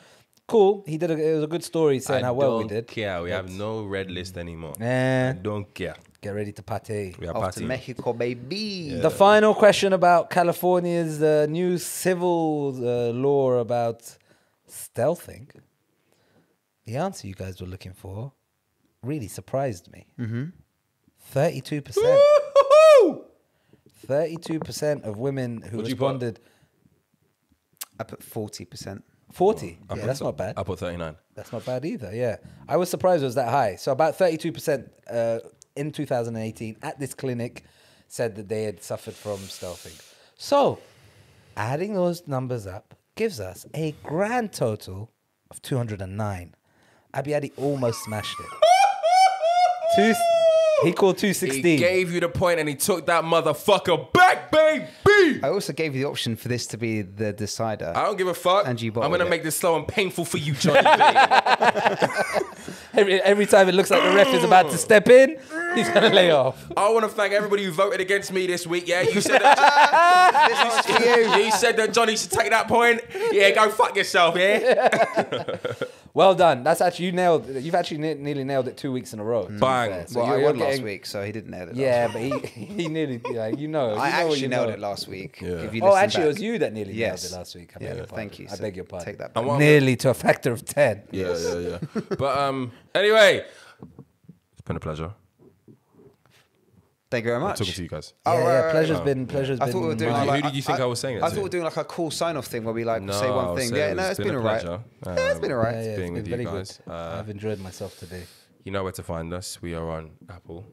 cool. It was a good story saying how well we did. Yeah, we have no red list anymore. Eh. I don't care. Get ready to party. We are Off to partying. Mexico, baby. The final question about California's new civil law about stealthing. The answer you guys were looking for really surprised me. 32%. 32% of women who What'd you put? responded. I put 40%. 40. Yeah, that's not bad. I put 39. That's not bad either, yeah. I was surprised it was that high. So about 32% in 2018 at this clinic said that they had suffered from stealthing. So adding those numbers up gives us a grand total of 209. Abiadi almost smashed it. He called 216. He gave you the point and he took that motherfucker back, baby. I also gave you the option for this to be the decider. I don't give a fuck. And you I'm bottled going to it. make this slow and painful for you, Johnny B. Every time it looks like the ref is about to step in, he's going to lay off. I want to thank everybody who voted against me this week. Yeah, you said that. This is for you. You said that Johnny should take that point. Yeah, go fuck yourself. Yeah. Well done. That's actually you've actually nearly nailed it 2 weeks in a row. Bang. So you won last week, so he didn't nail it. Yeah, but he nearly, I actually nailed it last week. Yeah. If you Oh, listen actually, back. it was you that nearly Yes. nailed it last week. I beg Yeah, your pardon. thank you. I So beg your pardon. Take that And back. what- Nearly to a factor of 10. Yeah. But anyway, it's been a pleasure. Thank you very much. Talking to you guys. Oh, Yeah, right, right, pleasure's right. been I thought we were doing Who like, did you think I was saying it I to? thought we were doing like a cool sign-off thing where we like No, say one I'll thing. say Yeah, no, it's been a alright. pleasure. Yeah, it's been alright. Yeah, being with it's you very guys. good. I've enjoyed myself today. You know where to find us. We are on Apple,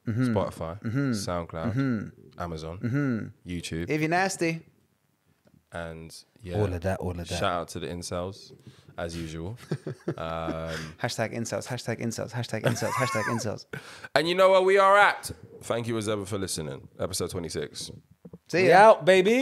Spotify, SoundCloud, Amazon, YouTube, If you're nasty, and yeah, All of that. shout out to the incels as usual. hashtag incels, hashtag incels, hashtag incels, hashtag incels. And you know where we are at. Thank you as ever for listening. Episode 26. See We ya. out, baby.